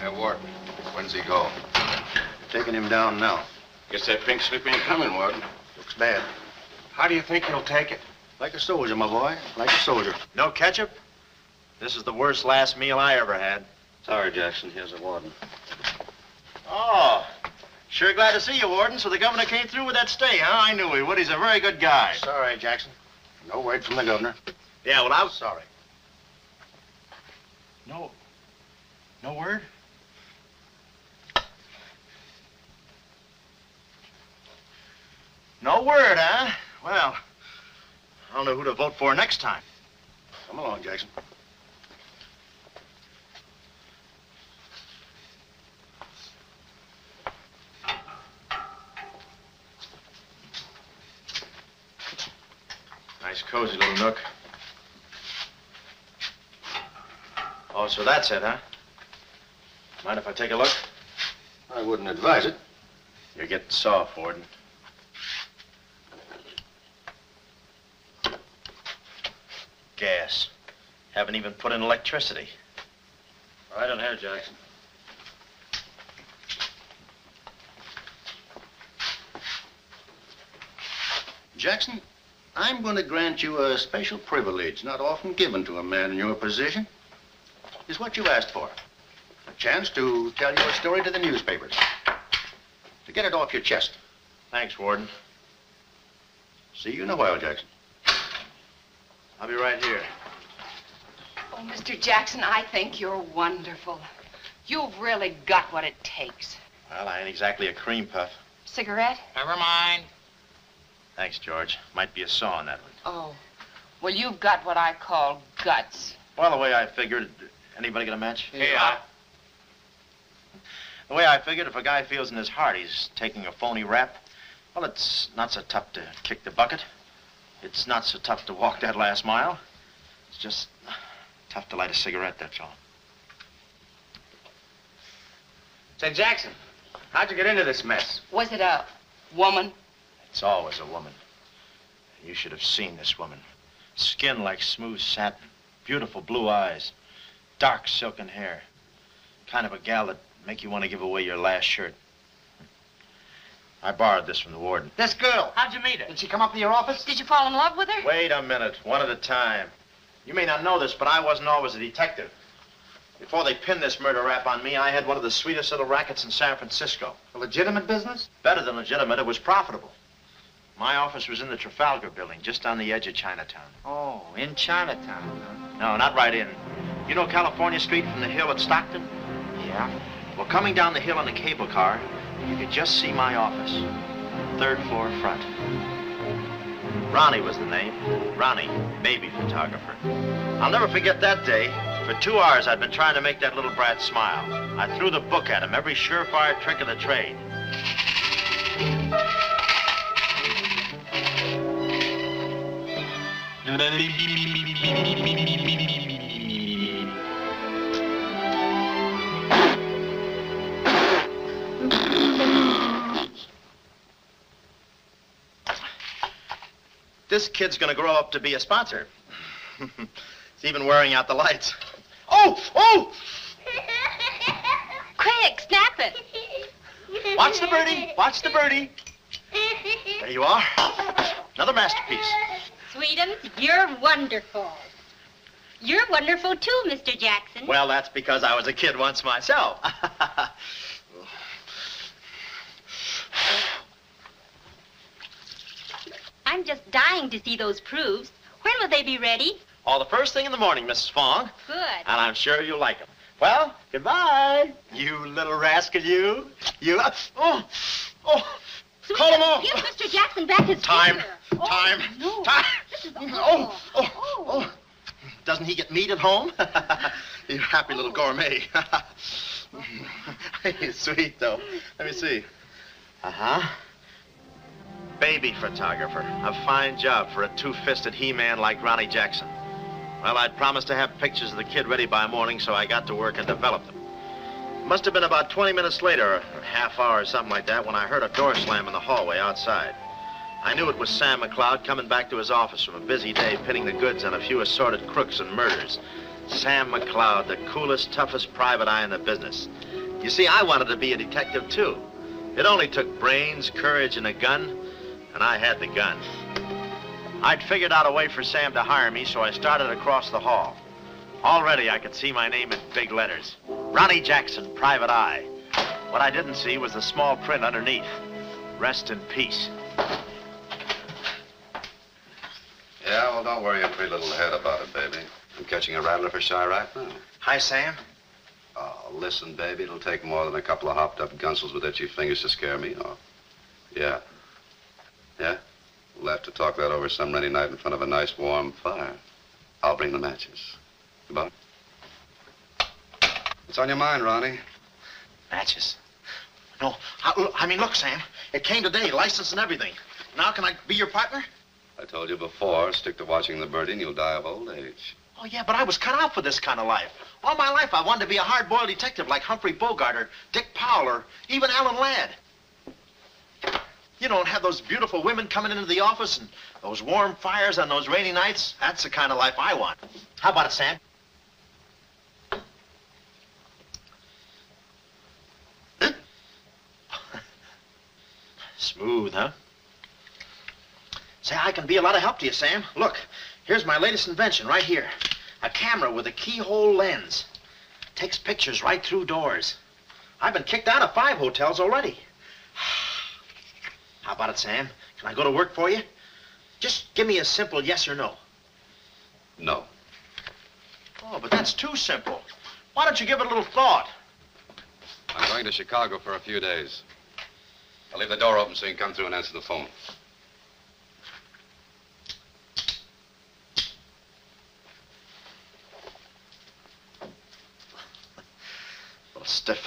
Hey, Warden, when's he go? Taking him down now. Guess that pink slip ain't coming, Warden. Looks bad. How do you think he'll take it? Like a soldier, my boy. Like a soldier. No ketchup? This is the worst last meal I ever had. Sorry, Jackson. Here's the warden. Oh, sure glad to see you, Warden. So the governor came through with that stay, huh? I knew he would. He's a very good guy. Sorry, Jackson. No word from the governor. Yeah, well, I was... Sorry. No word? No word, huh? Well, I don't know who to vote for next time. Come along, Jackson. Nice, cozy little nook. Oh, so that's it, huh? Mind if I take a look? I wouldn't advise it. You're getting soft, Warden. Gas. Haven't even put in electricity. Right on here, Jackson. Jackson, I'm going to grant you a special privilege not often given to a man in your position. It's what you asked for. A chance to tell your story to the newspapers. To get it off your chest. Thanks, Warden. See you in a while, Jackson. I'll be right here. Oh, Mr. Jackson, I think you're wonderful. You've really got what it takes. Well, I ain't exactly a cream puff. Cigarette? Never mind. Thanks, George. Might be a saw in that one. Oh, well, you've got what I call guts. Well, the way I figured... Anybody get a match? Yeah. The way I figured, if a guy feels in his heart he's taking a phony rap, well, it's not so tough to kick the bucket. It's not so tough to walk that last mile. It's just tough to light a cigarette, that's all. Say, Jackson, how'd you get into this mess? Was it a woman? It's always a woman. You should have seen this woman. Skin like smooth satin, beautiful blue eyes, dark silken hair. Kind of a gal that'd make you want to give away your last shirt. I borrowed this from the warden. This girl, how'd you meet her? Did she come up to your office? Did you fall in love with her? Wait a minute, one at a time. You may not know this, but I wasn't always a detective. Before they pinned this murder rap on me, I had one of the sweetest little rackets in San Francisco. A legitimate business? Better than legitimate, it was profitable. My office was in the Trafalgar building, just on the edge of Chinatown. Oh, in Chinatown, huh? No, not right in. You know California Street from the hill at Stockton? Yeah. Well, coming down the hill in a cable car, you could just see my office. 3rd floor front. Ronnie was the name. Ronnie, baby photographer. I'll never forget that day. For 2 hours, I'd been trying to make that little brat smile. I threw the book at him, every surefire trick of the trade. This kid's gonna grow up to be a sponsor. He's even wearing out the lights. Oh! Oh! Quick, snap it. Watch the birdie. Watch the birdie. There you are. Another masterpiece. Sweetums, you're wonderful. You're wonderful too, Mr. Jackson. Well, that's because I was a kid once myself. I'm just dying to see those proofs. When will they be ready? All the first thing in the morning, Mrs. Fong. Good. And I'm sure you'll like them. Well, goodbye. You little rascal, you. You. Oh. Sweetums, Call him off. give Mr. Jackson back his Time. finger. Time. No. Time. This is Oh. Doesn't he get meat at home? You happy little gourmet. He's sweet, though. Let me see. Uh-huh. Baby photographer. A fine job for a two-fisted he-man like Ronnie Jackson. Well, I'd promised to have pictures of the kid ready by morning, so I got to work and developed them. Must have been about 20 minutes later, or a half hour or something like that, when I heard a door slam in the hallway outside. I knew it was Sam McLeod coming back to his office from a busy day pinning the goods on a few assorted crooks and murders. Sam McCloud, the coolest, toughest private eye in the business. You see, I wanted to be a detective, too. It only took brains, courage, and a gun, and I had the gun. I'd figured out a way for Sam to hire me, so I started across the hall. Already, I could see my name in big letters. Ronnie Jackson, private eye. What I didn't see was the small print underneath. Rest in peace. Yeah, well, don't worry your pretty little head about it, baby. I'm catching a rattler for shy right now. Hi, Sam. Oh, listen, baby, it'll take more than a couple of hopped-up gunsels with itchy fingers to scare me off. Yeah. Yeah? We'll have to talk that over some rainy night in front of a nice warm fire. I'll bring the matches. Goodbye. What's on your mind, Ronnie? Matches. No, I mean, look, Sam. It came today, license and everything. Now can I be your partner? I told you before, stick to watching the birdie and you'll die of old age. Oh, yeah, but I was cut out for this kind of life. All my life, I wanted to be a hard-boiled detective like Humphrey Bogart or Dick Powell or even Alan Ladd. You don't have those beautiful women coming into the office and those warm fires on those rainy nights. That's the kind of life I want. How about it, Sam? Smooth, huh? Say, I can be a lot of help to you, Sam. Look, here's my latest invention right here. A camera with a keyhole lens. Takes pictures right through doors. I've been kicked out of 5 hotels already. How about it, Sam? Can I go to work for you? Just give me a simple yes or no. No. Oh, but that's too simple. Why don't you give it a little thought? I'm going to Chicago for a few days. I'll leave the door open so you can come through and answer the phone. A little stiff.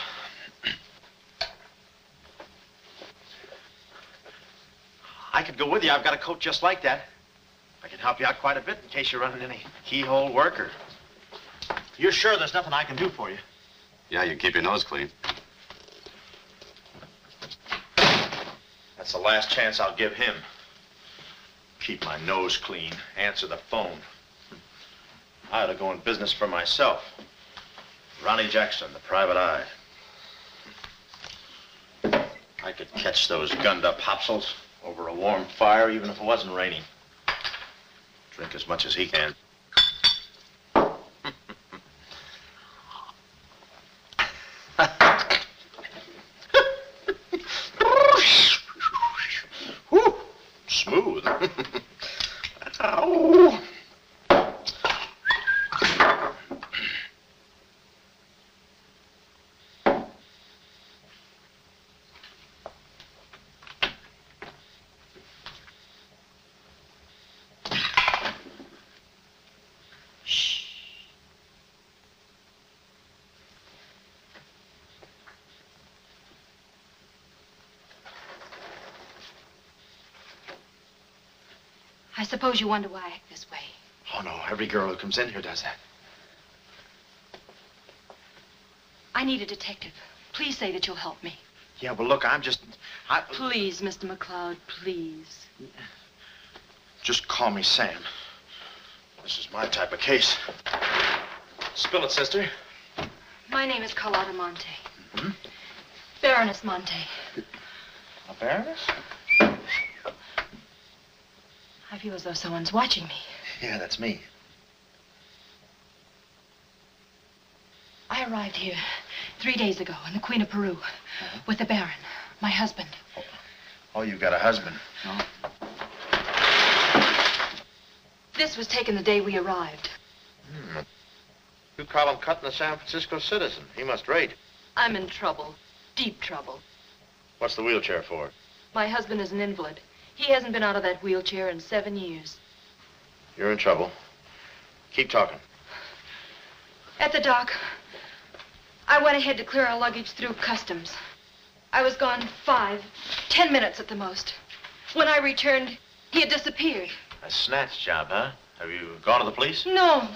I could go with you. I've got a coat just like that. I can help you out quite a bit in case you're running any keyhole work or... You're sure there's nothing I can do for you? Yeah, you can keep your nose clean. That's the last chance I'll give him. Keep my nose clean. Answer the phone. I ought to go in business for myself. Ronnie Jackson, the private eye. I could catch those gunned-up hopsels over a warm fire, even if it wasn't raining. Drink as much as he can. Whew, smooth. Ow. I suppose you wonder why I act this way. Oh, no, every girl who comes in here does that. I need a detective. Please say that you'll help me. Yeah, well, look, Please, Mr. McCloud, please. Just call me Sam. This is my type of case. Spill it, sister. My name is Carlotta Monte. Mm-hmm. Baroness Monte. A baroness? I feel as though someone's watching me. Yeah, that's me. I arrived here 3 days ago in the Queen of Peru with the Baron, my husband. Oh, you've got a husband. No. This was taken the day we arrived. You call him cutting a San Francisco citizen. He must rate. I'm in trouble. Deep trouble. What's the wheelchair for? My husband is an invalid. He hasn't been out of that wheelchair in 7 years. You're in trouble. Keep talking. At the dock, I went ahead to clear our luggage through customs. I was gone 5-10 minutes at the most. When I returned, he had disappeared. A snatch job, huh? Have you gone to the police? No.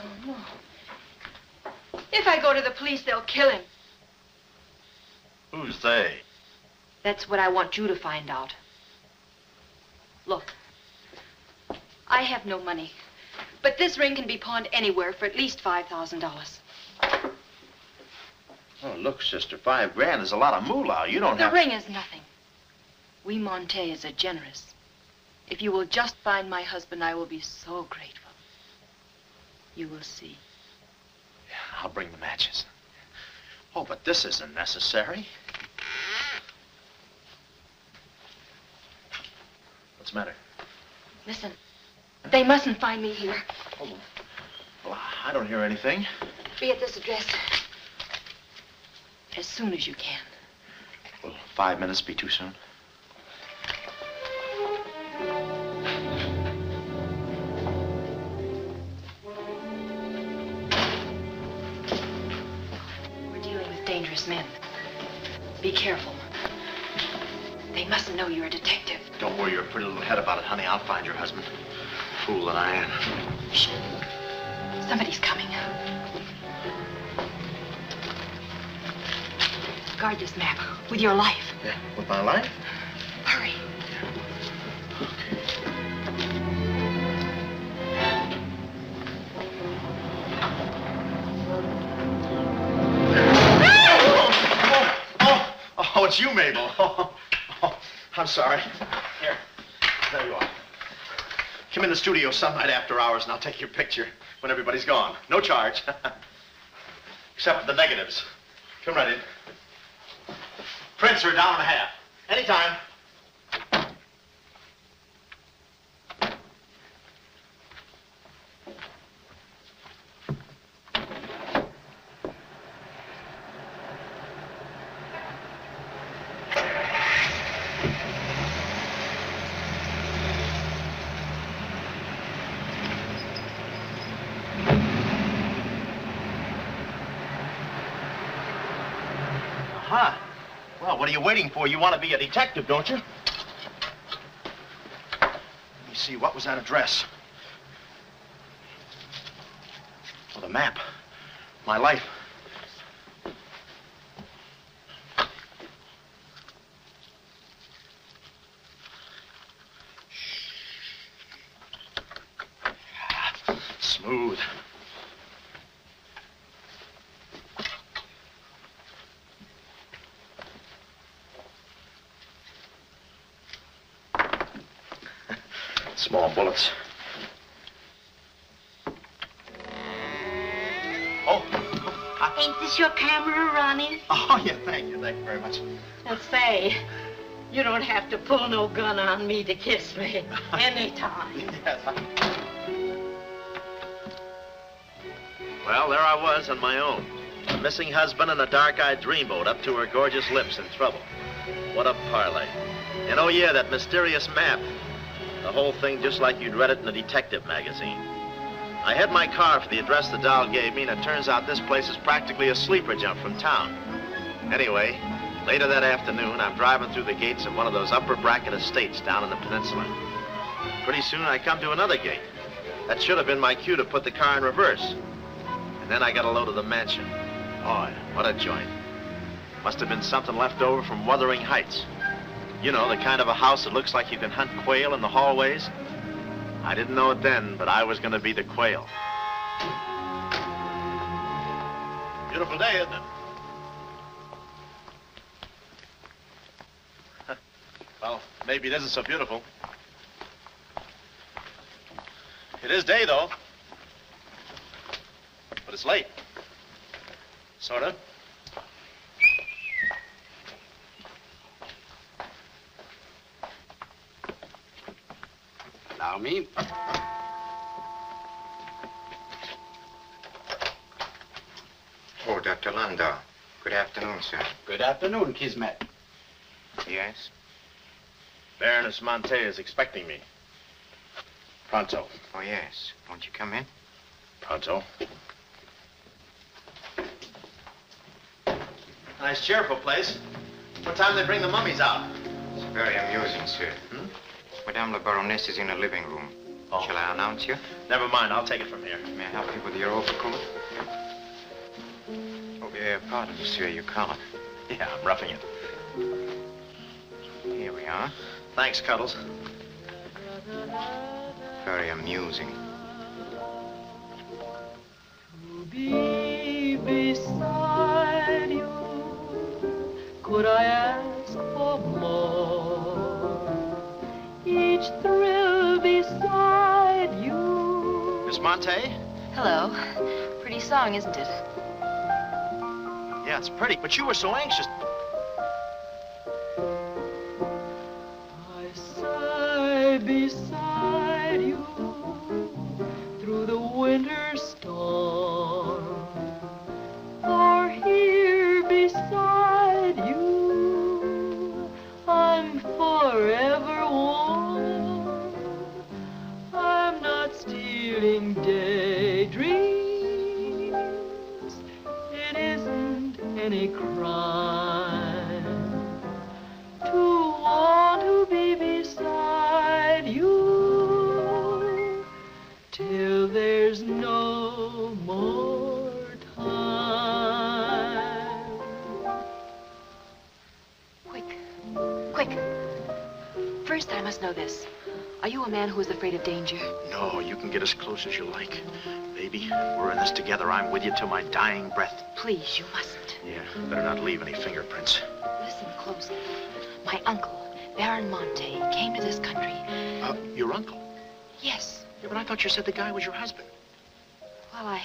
If I go to the police, they'll kill him. Who's they? That's what I want you to find out. Look, I have no money. But this ring can be pawned anywhere for at least $5,000. Oh, look, sister, $5 is a lot of moolah. You don't The have... ring is nothing. We Montes are generous. If you will just find my husband, I will be so grateful. You will see. Yeah, I'll bring the matches. Oh, but this isn't necessary. What's the matter? Listen, they mustn't find me here. Oh, well, I don't hear anything. Be at this address as soon as you can. Will 5 minutes be too soon? We're dealing with dangerous men. Be careful. They mustn't know you're a detective. Don't worry your pretty little head about it, honey. I'll find your husband. Fool that I am. Shh. Somebody's coming. Guard this map with your life. Yeah, with my life? Hurry. Oh, it's you, Mabel. Oh, I'm sorry. Here, there you are. Come in the studio some night after hours and I'll take your picture when everybody's gone. No charge. Except for the negatives. Come right in. Prints are $1.50. Anytime. Aha. Well, what are you waiting for? You want to be a detective, don't you? Let me see, what was that address? Oh, the map. My life. Smooth. Small bullets. Oh. Ain't this your camera, Ronnie? Oh, yeah, thank you very much. And say, you don't have to pull no gun on me to kiss me anytime. Yes. Well, there I was on my own. A missing husband and a dark-eyed dreamboat up to her gorgeous lips in trouble. What a parlay. And oh, yeah, that mysterious map. The whole thing just like you'd read it in a detective magazine. I had my car for the address the doll gave me, and it turns out this place is practically a sleeper jump from town. Anyway, later that afternoon, I'm driving through the gates of one of those upper bracket estates down in the peninsula. Pretty soon, I come to another gate. That should have been my cue to put the car in reverse. And then I got a load of the mansion. Oh, what a joint. Must have been something left over from Wuthering Heights. You know, the kind of a house that looks like you can hunt quail in the hallways. I didn't know it then, but I was going to be the quail. Beautiful day, isn't it? Well, maybe it isn't so beautiful. It is day, though. But it's late. Sort of. Allow me. Oh, Dr. Landau. Good afternoon, sir. Good afternoon, Kismet. Yes? Baroness Monte is expecting me. Pronto. Oh, yes. Won't you come in? Pronto. Nice, cheerful place. What time do they bring the mummies out? It's very amusing, sir. Madame la Baroness is in the living room. Oh. Shall I announce you? Never mind, I'll take it from here. May I help you with your overcoat? Oh, pardon, monsieur, your collar. Yeah, I'm roughing it. Here we are. Thanks, Cuddles. Very amusing. be beside you. Could I ask for more? Each thrill beside you. Miss Monte? Hello. Pretty song, isn't it? Yeah, it's pretty, but you were so anxious. I sigh beside you through the winter storm. For here beside you, I'm forever warm. I'm not stealing daydreams. It isn't any crime to want to be beside you till there's no more time. Quick. First, I must know this. Are you a man who is afraid of danger? No, you can get as close as you like. Baby, we're in this together. I'm with you till my dying breath. Please, you mustn't. Yeah, better not leave any fingerprints. Listen closely. My uncle, Baron Monte, came to this country. Your uncle? Yes. Yeah, but I thought you said the guy was your husband. Well, I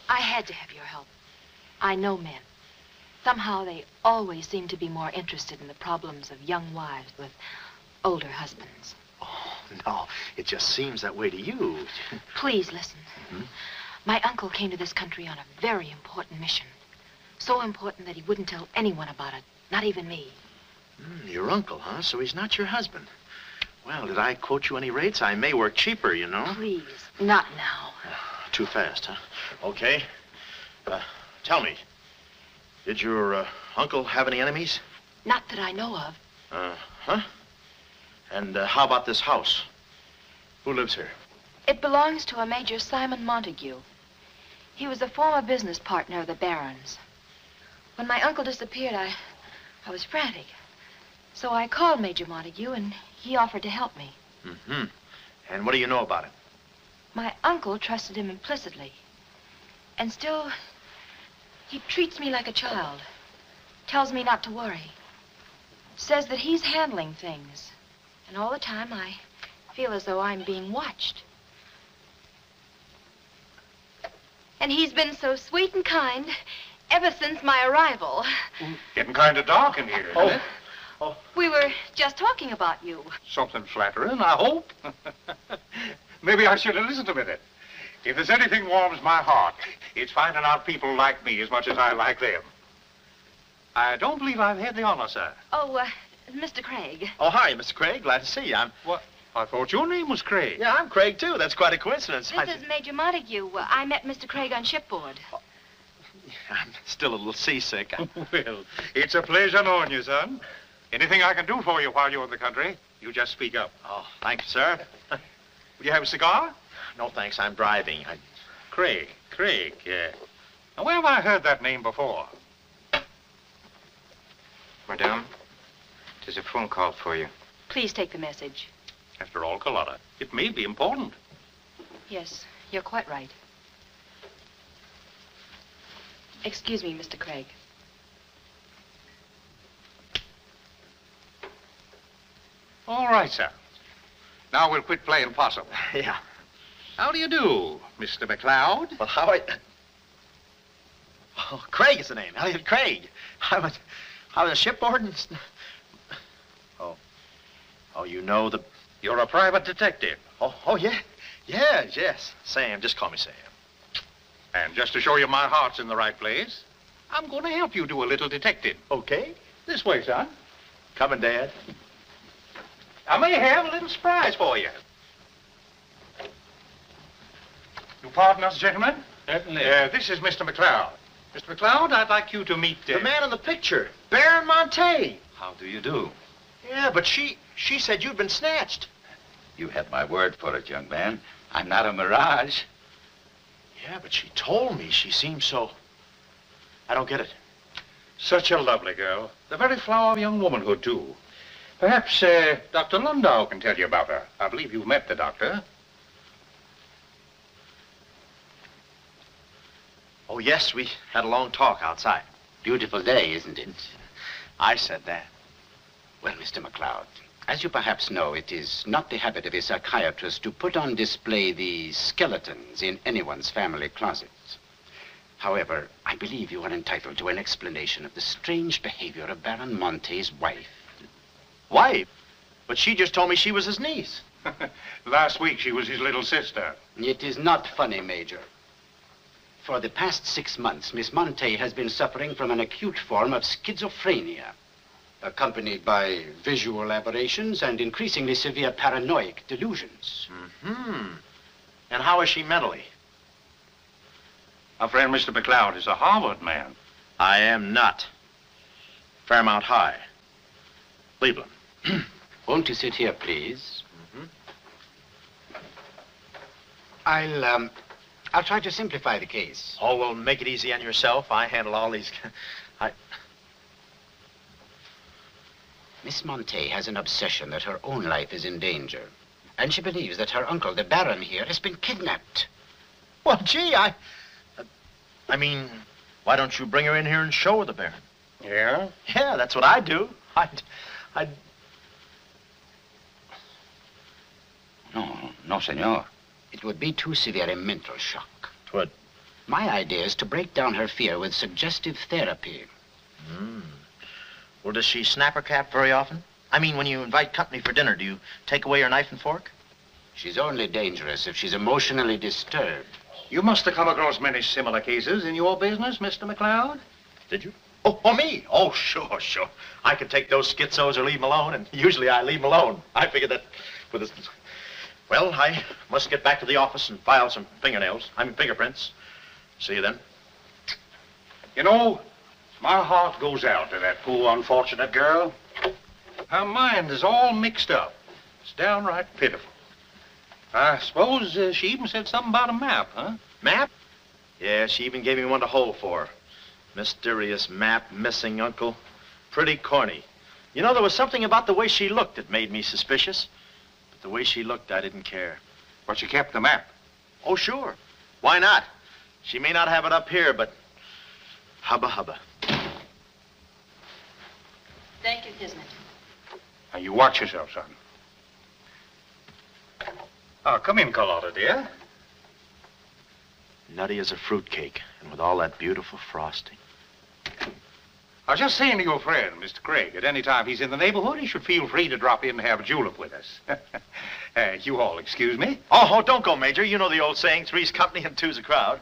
had to have your help. I know men. Somehow they always seem to be more interested in the problems of young wives with older husbands. Oh, no, it just seems that way to you. Please listen. My uncle came to this country on a very important mission. So important that he wouldn't tell anyone about it, not even me. Your uncle, huh? So he's not your husband. Well, did I quote you any rates? I may work cheaper, you know. Please, not now. Too fast, huh? Okay. Tell me, did your uncle have any enemies? Not that I know of. Huh? And how about this house? Who lives here? It belongs to a Major Simon Montague. He was a former business partner of the Baron's. When my uncle disappeared, I was frantic. So I called Major Montague, and he offered to help me. And what do you know about it? My uncle trusted him implicitly. And still, he treats me like a child. Tells me not to worry. Says that he's handling things. And all the time, I feel as though I'm being watched. And he's been so sweet and kind ever since my arrival. Getting kind of dark in here, isn't it? We were just talking about you. Something flattering, I hope. Maybe I should have listened a minute. If there's anything warms my heart, it's finding out people like me as much as I like them. I don't believe I've had the honor, sir. Oh, Mr. Craig. Oh, hi, Mr. Craig. Glad to see you. What? I thought your name was Craig. Yeah, I'm Craig, too. That's quite a coincidence. This is Major Montague. I met Mr. Craig on shipboard. I'm still a little seasick. Well, it's a pleasure knowing you, son. Anything I can do for you while you're in the country, you just speak up. Oh, thank you, sir. Will you have a cigar? No, thanks. I'm driving. Craig, yeah. Now, where have I heard that name before? Madame, there's a phone call for you. Please take the message. After all, Carlotta, it may be important. Yes, you're quite right. Excuse me, Mr. Craig. All right, sir. Now we'll quit playing possum. Yeah. How do you do, Mr. McLeod? Well, Oh, Craig is the name. Elliott Craig. I was a shipboard and... Oh, you know the... You're a private detective. Oh, yeah. Yes. Sam, just call me Sam. And just to show you my heart's in the right place, I'm going to help you do a little detecting. Okay. This way, son. Coming, Dad. I may have a little surprise for you. You pardon us, gentlemen? Certainly. This is Mr. McLeod. Mr. McLeod, I'd like you to meet... The man in the picture, Baron Monte. How do you do? Yeah, but she said you'd been snatched. You had my word for it, young man. I'm not a mirage. Yeah, but she told me she seemed so... I don't get it. Such a lovely girl. The very flower of young womanhood, too. Perhaps Dr. Landau can tell you about her. I believe you've met the doctor. Oh, yes, we had a long talk outside. Beautiful day, isn't it? I said that. Well, Mr. McLeod, as you perhaps know, it is not the habit of a psychiatrist to put on display the skeletons in anyone's family closet. However, I believe you are entitled to an explanation of the strange behavior of Baron Monte's wife. Wife? But she just told me she was his niece. Last week, she was his little sister. It is not funny, Major. For the past 6 months, Miss Monte has been suffering from an acute form of schizophrenia, accompanied by visual aberrations and increasingly severe paranoid delusions. Mm-hmm. And how is she mentally? Our friend Mr. McLeod is a Harvard man. I am not. Fairmount High. Cleveland. Won't you sit here, please? Mm-hmm. I'll try to simplify the case. Oh, well, make it easy on yourself. I handle all these... Miss Monte has an obsession that her own life is in danger. And she believes that her uncle, the Baron here, has been kidnapped. Well, gee, I mean, why don't you bring her in here and show her the Baron? Yeah? Yeah, that's what I'd do. I'd... No, senor. It would be too severe a mental shock. Twould. My idea is to break down her fear with suggestive therapy. Well, does she snap her cap very often? I mean, when you invite company for dinner, do you take away her knife and fork? She's only dangerous if she's emotionally disturbed. You must have come across many similar cases in your business, Mr. McLeod. Did you? Oh, me? Oh, sure. I could take those schizos or leave them alone, and usually I leave them alone. I figured that with this... Well, I must get back to the office and file some fingerprints. See you then. You know, my heart goes out to that poor, unfortunate girl. Her mind is all mixed up. It's downright pitiful. I suppose she even said something about a map, huh? Map? Yeah, she even gave me one to hold for. Mysterious map, missing uncle. Pretty corny. You know, there was something about the way she looked that made me suspicious. But the way she looked, I didn't care. But she kept the map. Oh, sure. Why not? She may not have it up here, but hubba. Thank you, Kismet. Now, you watch yourself, son. Come in, Carlotta, dear. Nutty as a fruitcake, and with all that beautiful frosting. I was just saying to your friend, Mr. Craig, at any time he's in the neighborhood, he should feel free to drop in and have a julep with us. You all excuse me? Oh, don't go, Major. You know the old saying, three's company and two's a crowd.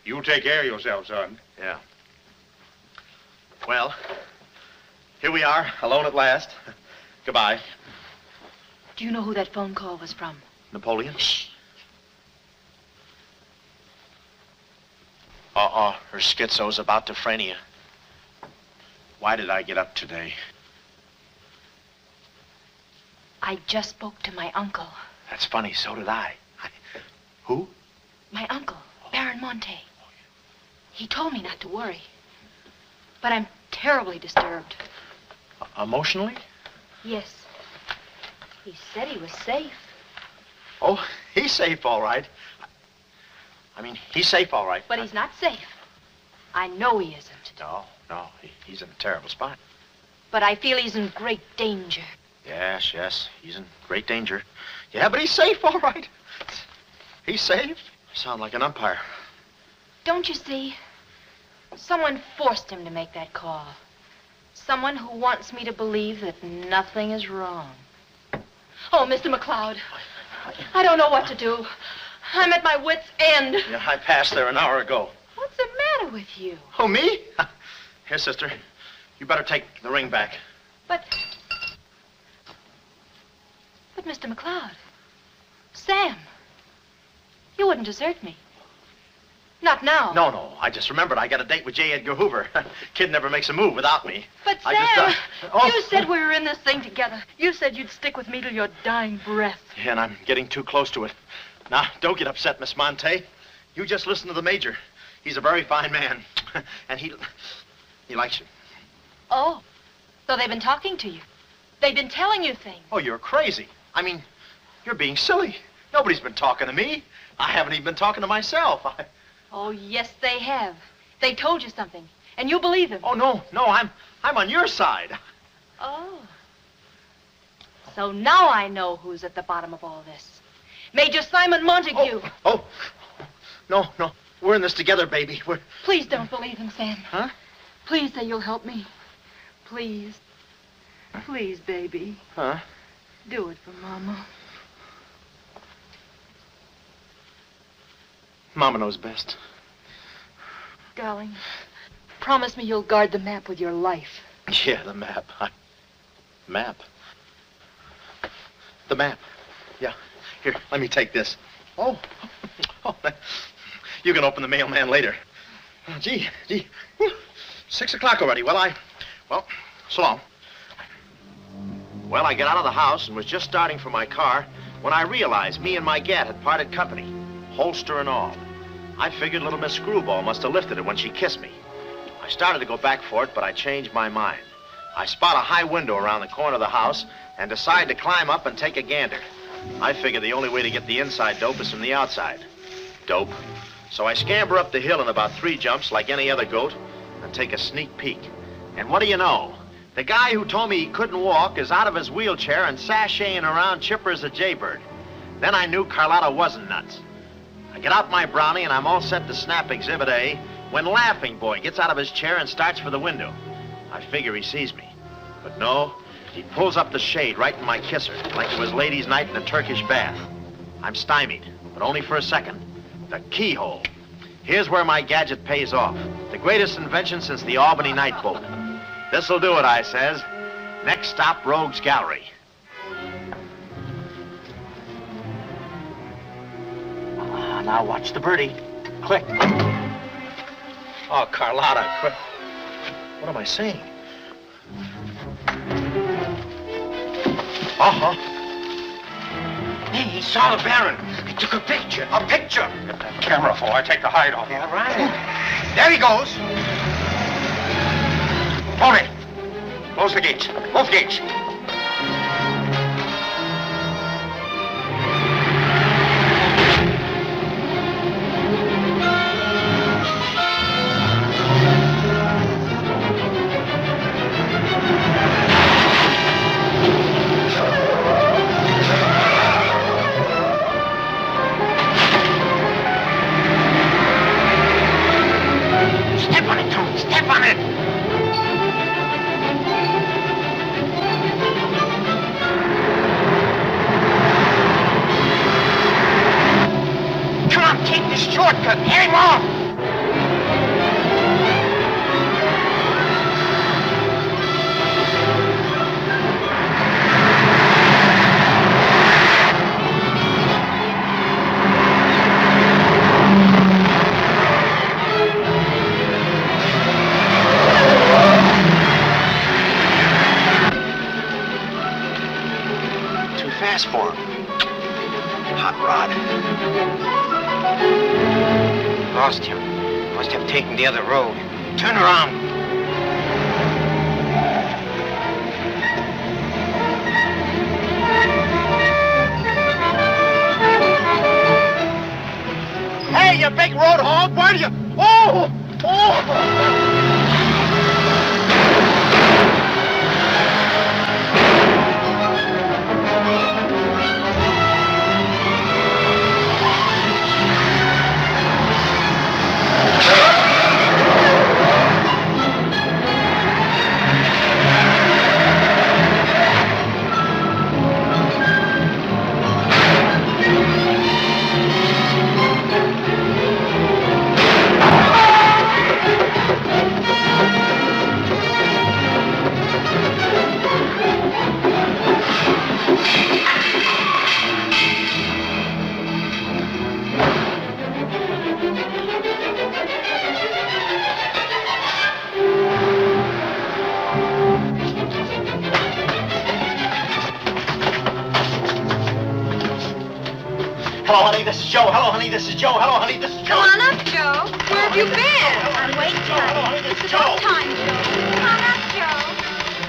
You take care of yourself, son. Yeah. Well, here we are, alone at last. Goodbye. Do you know who that phone call was from? Napoleon? Shh. Her schizo's about to frania. Why did I get up today? I just spoke to my uncle. That's funny, so did I. Who? My uncle, Baron Monte. He told me not to worry. But I'm terribly disturbed. Emotionally? Yes. He said he was safe. Oh, he's safe, all right. I mean, he's safe, all right. But he's not safe. I know he isn't. No, he's in a terrible spot. But I feel he's in great danger. Yes, he's in great danger. Yeah, but he's safe, all right. He's safe. Sound like an umpire. Don't you see? Someone forced him to make that call. Someone who wants me to believe that nothing is wrong. Oh, Mr. McLeod, I don't know what to do. I'm at my wit's end. Yeah, I passed there an hour ago. What's the matter with you? Oh, me? Here, sister. You better take the ring back. But Mr. McLeod, Sam, you wouldn't desert me. Not now. No. I just remembered I got a date with J. Edgar Hoover. Kid never makes a move without me. But Sam, you said we were in this thing together. You said you'd stick with me till your dying breath. Yeah, and I'm getting too close to it. Now, don't get upset, Miss Monte. You just listen to the Major. He's a very fine man. And he likes you. Oh, so they've been talking to you. They've been telling you things. Oh, you're crazy. I mean, you're being silly. Nobody's been talking to me. I haven't even been talking to myself. Oh, yes, they have. They told you something, and you believe them. Oh, no, I'm on your side. Oh. So now I know who's at the bottom of all this. Major Simon Montague. Oh, no, we're in this together, baby. Please don't believe him, Sam. Huh? Please say you'll help me. Please. Please, baby. Huh? Do it for Mama. Mama knows best. Darling, promise me you'll guard the map with your life. Yeah, the map. Map? The map. Yeah. Here, let me take this. Oh, you can open the mailman later. Oh, gee. Whew. 6 o'clock already. Well, so long. Well, I got out of the house and was just starting for my car when I realized me and my gat had parted company, holster and all. I figured little Miss Screwball must have lifted it when she kissed me. I started to go back for it, but I changed my mind. I spot a high window around the corner of the house and decide to climb up and take a gander. I figured the only way to get the inside dope is from the outside. Dope. So I scamper up the hill in about 3 jumps like any other goat and take a sneak peek. And what do you know? The guy who told me he couldn't walk is out of his wheelchair and sashaying around chipper as a jaybird. Then I knew Carlotta wasn't nuts. I get out my brownie and I'm all set to snap Exhibit A when Laughing Boy gets out of his chair and starts for the window. I figure he sees me. But no, he pulls up the shade right in my kisser, like it was ladies' night in a Turkish bath. I'm stymied, but only for a second. The keyhole. Here's where my gadget pays off. The greatest invention since the Albany night boat. This'll do it, I says. Next stop, Rogue's Gallery. Now watch the birdie. Click. Oh, Carlotta, quick. What am I saying? Uh-huh. Hey, he saw the Baron. He took a picture. A picture? Get that camera for I take the hide off. All right. There he goes. Tony, close the gates. Both gates. Step on it, Tony. Step on it. Come on, take this shortcut. Get him off. Too fast for him. Hot rod. Lost him. Must have taken the other road. Turn around. Hey, you big road hog, why do you... Oh! Hello, honey, this is Joe. Hello, honey, this is Joe. Hello, honey, this is Joe. Come on up, Joe. Where have you been? I'm waiting, Hello, honey. honey, this It's is Joe. about time, Joe. Come on up, Joe.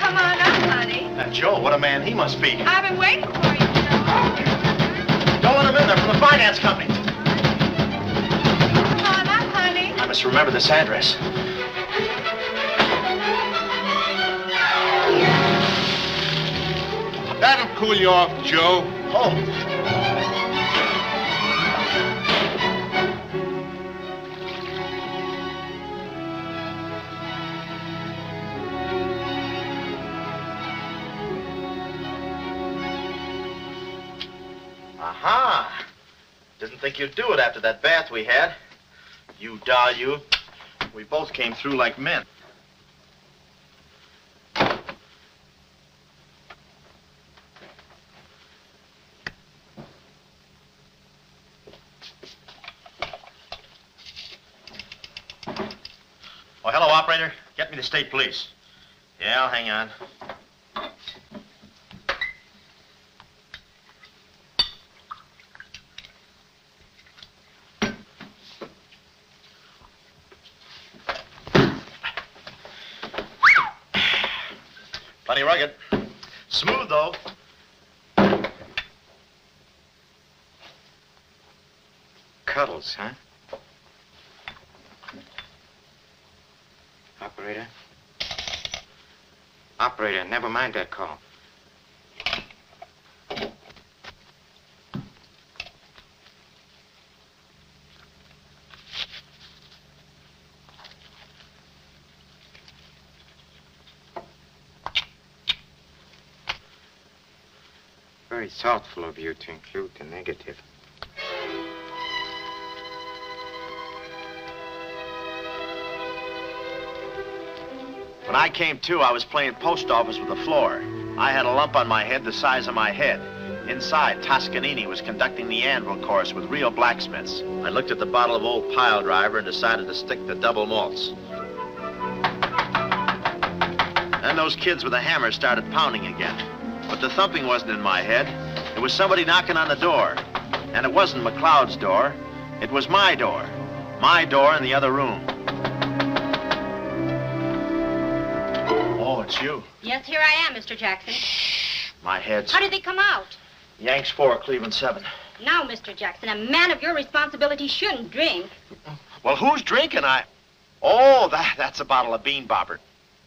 Come on up, honey. That Joe, what a man he must be. I've been waiting for you, Joe. Don't let him in, they're from the finance company. Come on up, honey. must remember this address. That'll cool you off, Joe. Oh. Aha! Didn't think you'd do it after that bath we had. You doll, you. We both came through like men. Oh, hello, operator. Get me the state police. Yeah, I'll hang on. Plenty rugged. Smooth, though. Cuddles, huh? Operator? Operator, never mind that call. Very thoughtful of you to include the negative. When I came to, I was playing post office with the floor. I had a lump on my head the size of my head. Inside, Toscanini was conducting the anvil course with real blacksmiths. I looked at the bottle of old pile driver and decided to stick to double malts. Then those kids with a hammer started pounding again. But the thumping wasn't in my head. It was somebody knocking on the door. And it wasn't McLeod's door. It was my door. My door in the other room. Oh, it's you. Yes, here I am, Mr. Jackson. My head's... How did they come out? Yanks 4, Cleveland 7. Now, Mr. Jackson, a man of your responsibility shouldn't drink. Well, who's drinking? Oh, that's a bottle of bean bobber.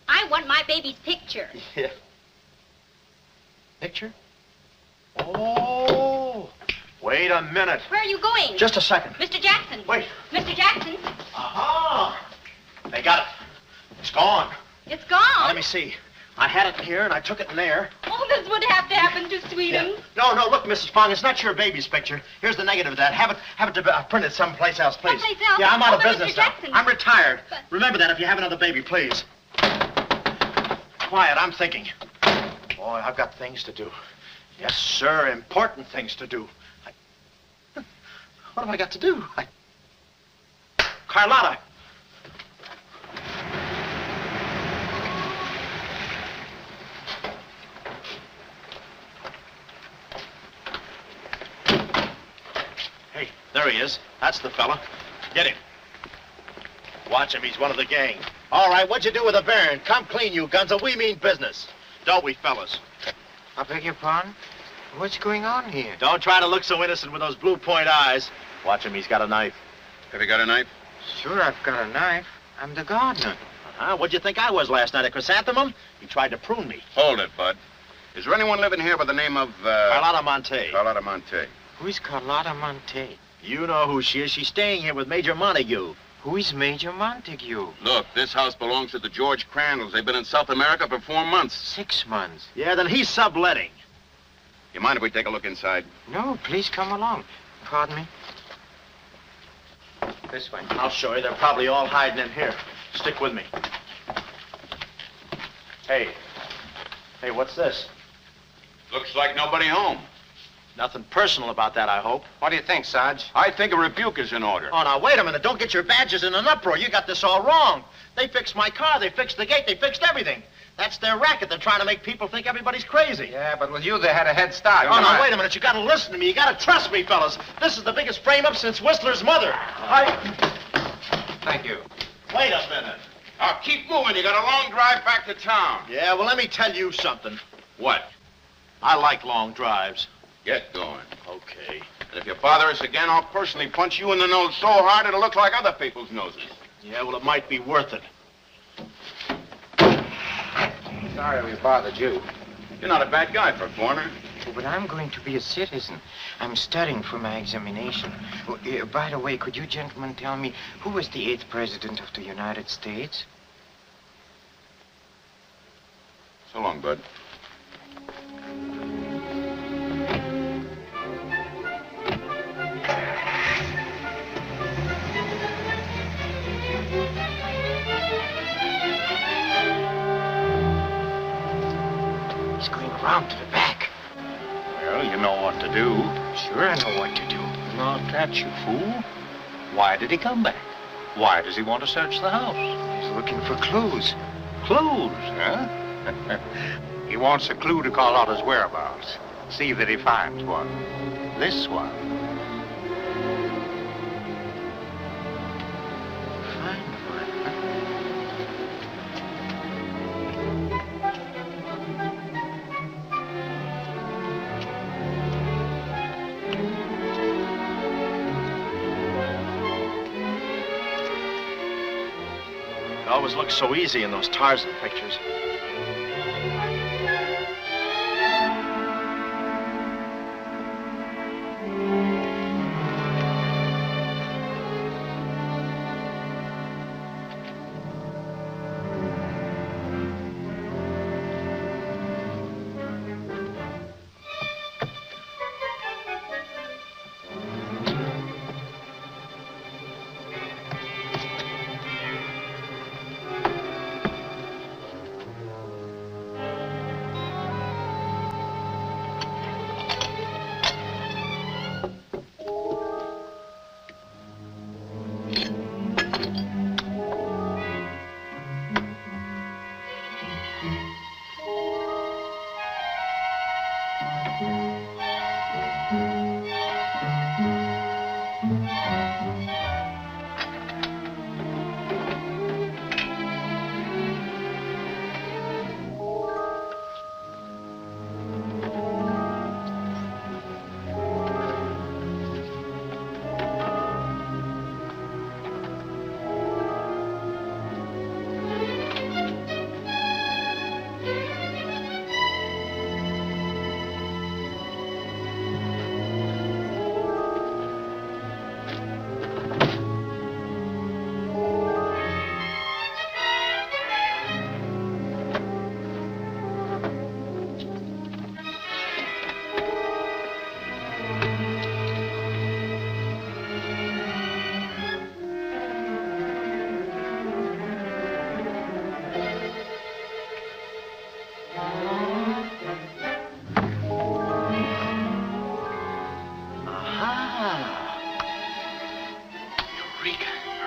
I want my baby's picture. Yeah. Picture? Oh. Wait a minute. Where are you going? Just a second. Mr. Jackson. Wait. Mr. Jackson. Aha! They got it. It's gone. It's gone. Now, let me see. I had it in here, and I took it in there. Oh, this would have to happen to Sweden. Yeah. No, look, Mrs. Fong, it's not your baby's picture. Here's the negative of that. Have it printed someplace else, please. Someplace else? Yeah, I'm out of but business Mr. now. Jackson. I'm retired. But... Remember that if you have another baby, please. Quiet, I'm thinking. Boy, I've got things to do. Yes, sir, important things to do. What have I got to do? Carlotta. Hey, there he is. That's the fella. Get him. Watch him. He's one of the gang. All right, what'd you do with the Baron? Come clean, you Gunza. We mean business. Don't we, fellas? I beg your pardon? What's going on here? Don't try to look so innocent with those blue point eyes. Watch him. He's got a knife. Have you got a knife? Sure, I've got a knife. I'm the gardener. What'd you think I was last night, a chrysanthemum? He tried to prune me. Hold it, Bud. Is there anyone living here by the name of, Carlotta Monte. Carlotta Monte. Who's Carlotta Monte? You know who she is. She's staying here with Major Montague. Who is Major Montague? Look, this house belongs to the George Crandalls. They've been in South America for 4 months. 6 months. Yeah, then he's subletting. You mind if we take a look inside? No, please come along. Pardon me? This way. I'll show you. They're probably all hiding in here. Stick with me. Hey, what's this? Looks like nobody home. Nothing personal about that, I hope. What do you think, Sarge? I think a rebuke is in order. Oh, now, wait a minute. Don't get your badges in an uproar. You got this all wrong. They fixed my car. They fixed the gate. They fixed everything. That's their racket. They're trying to make people think everybody's crazy. Yeah, but with you, they had a head start. Oh, now, wait a minute. You got to listen to me. You got to trust me, fellas. This is the biggest frame-up since Whistler's mother. Thank you. Wait a minute. Now, keep moving. You got a long drive back to town. Yeah, well, let me tell you something. What? I like long drives. Get going. Okay. And if you bother us again, I'll personally punch you in the nose so hard it'll look like other people's noses. Yeah, well, it might be worth it. Sorry we bothered you. You're not a bad guy for a foreigner. Oh, but I'm going to be a citizen. I'm studying for my examination. Oh, by the way, could you gentlemen tell me who was the 8th president of the United States? So long, bud. He's going around to the back. Well, you know what to do. Sure, I know what to do. Not that, you fool. Why did he come back? Why does he want to search the house? He's looking for clues. Clues, huh? He wants a clue to call out his whereabouts. See that he finds one. This one. Find one. It always looks so easy in those Tarzan pictures.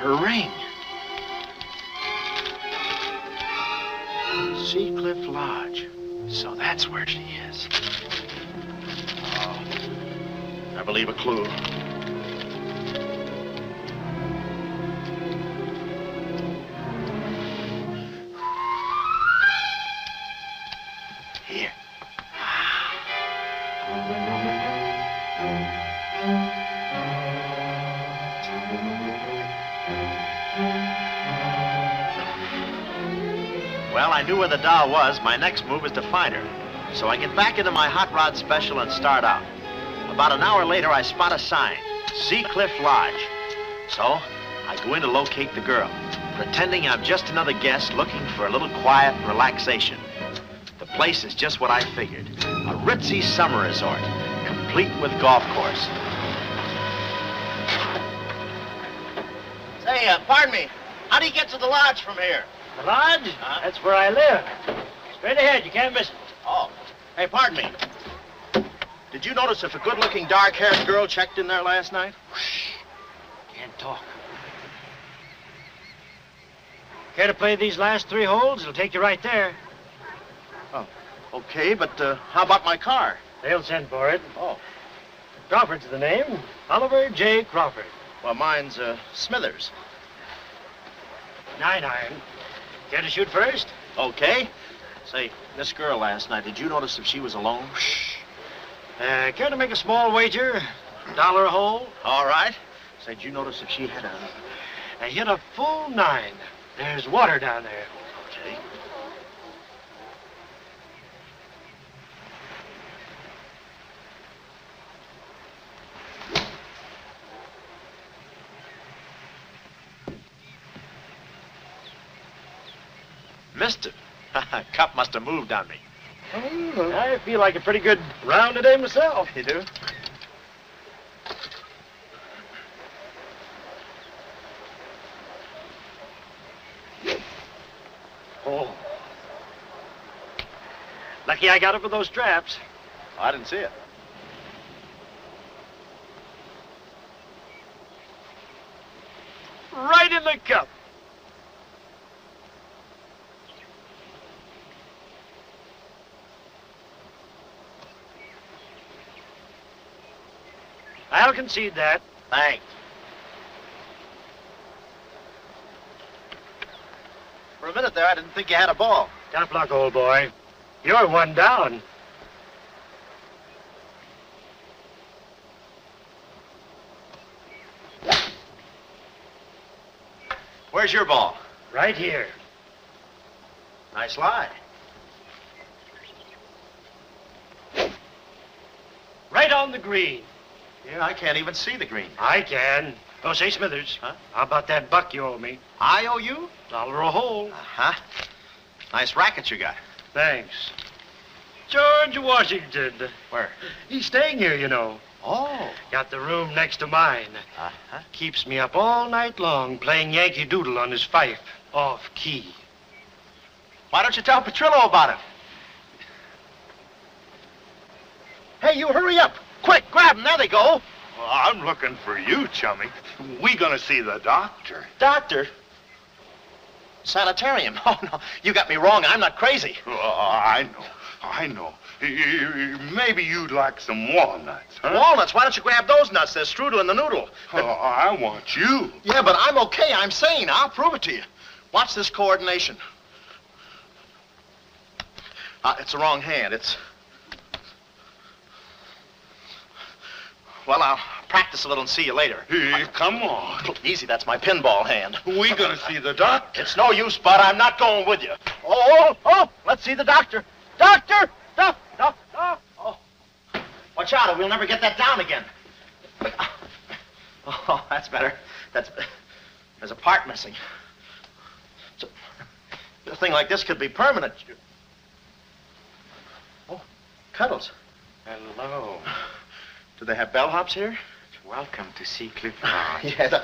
Her ring. Seacliff Lodge. So that's where she is. Oh, I believe a clue. Here. Well, I knew where the doll was. My next move is to find her. So I get back into my hot rod special and start out. About an hour later, I spot a sign, Seacliff Lodge. So I go in to locate the girl, pretending I'm just another guest looking for a little quiet relaxation. The place is just what I figured, a ritzy summer resort, complete with golf course. Say, pardon me, how do you get to the lodge from here? The lodge? Huh? That's where I live. Straight ahead, you can't miss it. Oh, hey, pardon me. Did you notice if a good-looking, dark-haired girl checked in there last night? Shh. Can't talk. Care to play these last 3 holes? It'll take you right there. Oh, okay, but how about my car? They'll send for it. Oh. Crawford's the name. Oliver J. Crawford. Well, mine's Smithers. 9-iron. Care to shoot first? Okay. Say, this girl last night, did you notice if she was alone? Shh. Care to make a small wager? $1 a hole? All right. Say, did you notice if she had a I hit a full 9. There's water down there. Okay. Missed it. Cup must have moved on me. I feel like a pretty good round today myself. You do? Oh. Lucky I got up with those straps. Oh, I didn't see it. Right in the cup. I'll concede that. Thanks. For a minute there, I didn't think you had a ball. Tough luck, old boy. You're one down. Where's your ball? Right here. Nice lie. Right on the green. Yeah, I can't even see the green. I can. Oh, say, Smithers. Huh? How about that buck you owe me? I owe you? $1 a hole. Uh-huh. Nice racket you got. Thanks. George Washington. Where? He's staying here, you know. Oh. Got the room next to mine. Uh-huh. Keeps me up all night long playing Yankee Doodle on his fife. Off key. Why don't you tell Petrillo about it? Hey, you hurry up. Quick, grab them. There they go. Well, I'm looking for you, chummy. We gonna see the doctor. Doctor? Sanitarium. Oh, no. You got me wrong. I'm not crazy. Oh, I know. Maybe you'd like some walnuts, huh? Walnuts? Why don't you grab those nuts? There's strudel in the noodle. Oh, I want you. Yeah, but I'm okay. I'm sane. I'll prove it to you. Watch this coordination. It's the wrong hand. It's... Well, I'll practice a little and see you later. Hey, come on. Easy, that's my pinball hand. We gonna see the doctor. It's no use, Bud. I'm not going with you. Oh, let's see the doctor. Doctor! Doc. Oh. Watch out, or we'll never get that down again. Oh, that's better. There's a part missing. A thing like this could be permanent. Oh, Cuddles. Hello. Do they have bellhops here? Welcome to see Cliff Lodge. Yeah, the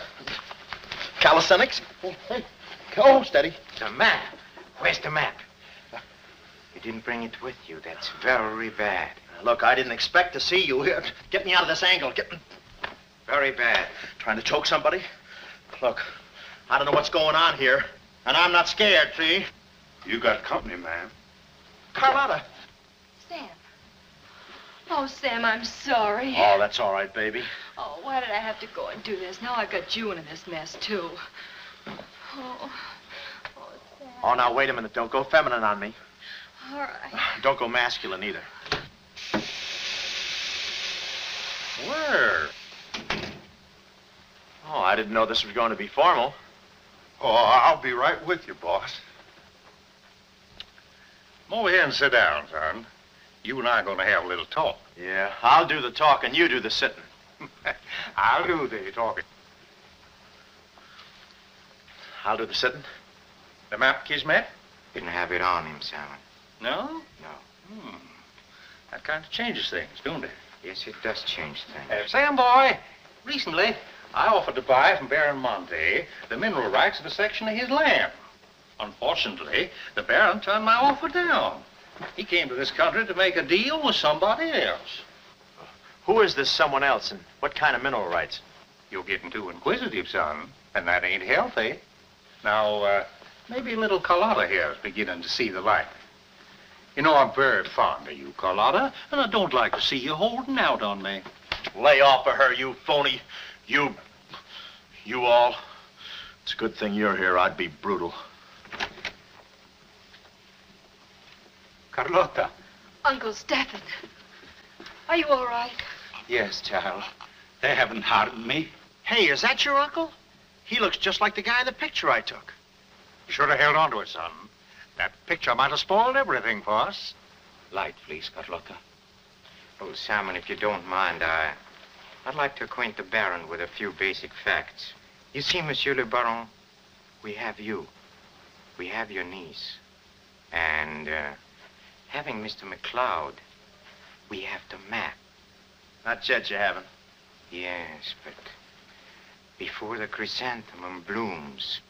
calisthenics. Hey, go, steady. The map. Where's the map? You didn't bring it with you. That's very bad. Look, I didn't expect to see you here. Get me out of this angle. Very bad. Trying to choke somebody? Look, I don't know what's going on here, and I'm not scared, see? You got company, ma'am. Carlotta. Sam. Oh, Sam, I'm sorry. Oh, that's all right, baby. Oh, why did I have to go and do this? Now I've got you in this mess, too. Oh, Sam. Oh, now, wait a minute. Don't go feminine on me. All right. Don't go masculine, either. Where? Oh, I didn't know this was going to be formal. Oh, I'll be right with you, boss. Come over here and sit down, son. You and I are going to have a little talk. Yeah, I'll do the talking, you do the sitting. I'll do the talking. I'll do the sitting. The map, Kismet? Didn't have it on him, Simon. No? No. That kind of changes things, don't it? Yes, it does change things. Sam, boy, recently I offered to buy from Baron Monte the mineral rights of a section of his land. Unfortunately, the Baron turned my offer down. He came to this country to make a deal with somebody else. Who is this someone else, and what kind of mineral rights? You're getting too inquisitive, son, and that ain't healthy. Now, maybe a little Carlotta here is beginning to see the light. You know, I'm very fond of you, Carlotta, and I don't like to see you holding out on me. Lay off of her, you phony. You all. It's a good thing you're here. I'd be brutal. Carlotta. Uncle Stephen. Are you all right? Yes, child. They haven't harmed me. Hey, is that your uncle? He looks just like the guy in the picture I took. You should have held on to it, son. That picture might have spoiled everything for us. Light, please, Carlotta. Oh, Simon, if you don't mind, I'd like to acquaint the Baron with a few basic facts. You see, Monsieur le Baron, we have you. We have your niece. And, having Mr. McLeod, we have the map. Not yet, you haven't. Yes, but before the chrysanthemum blooms,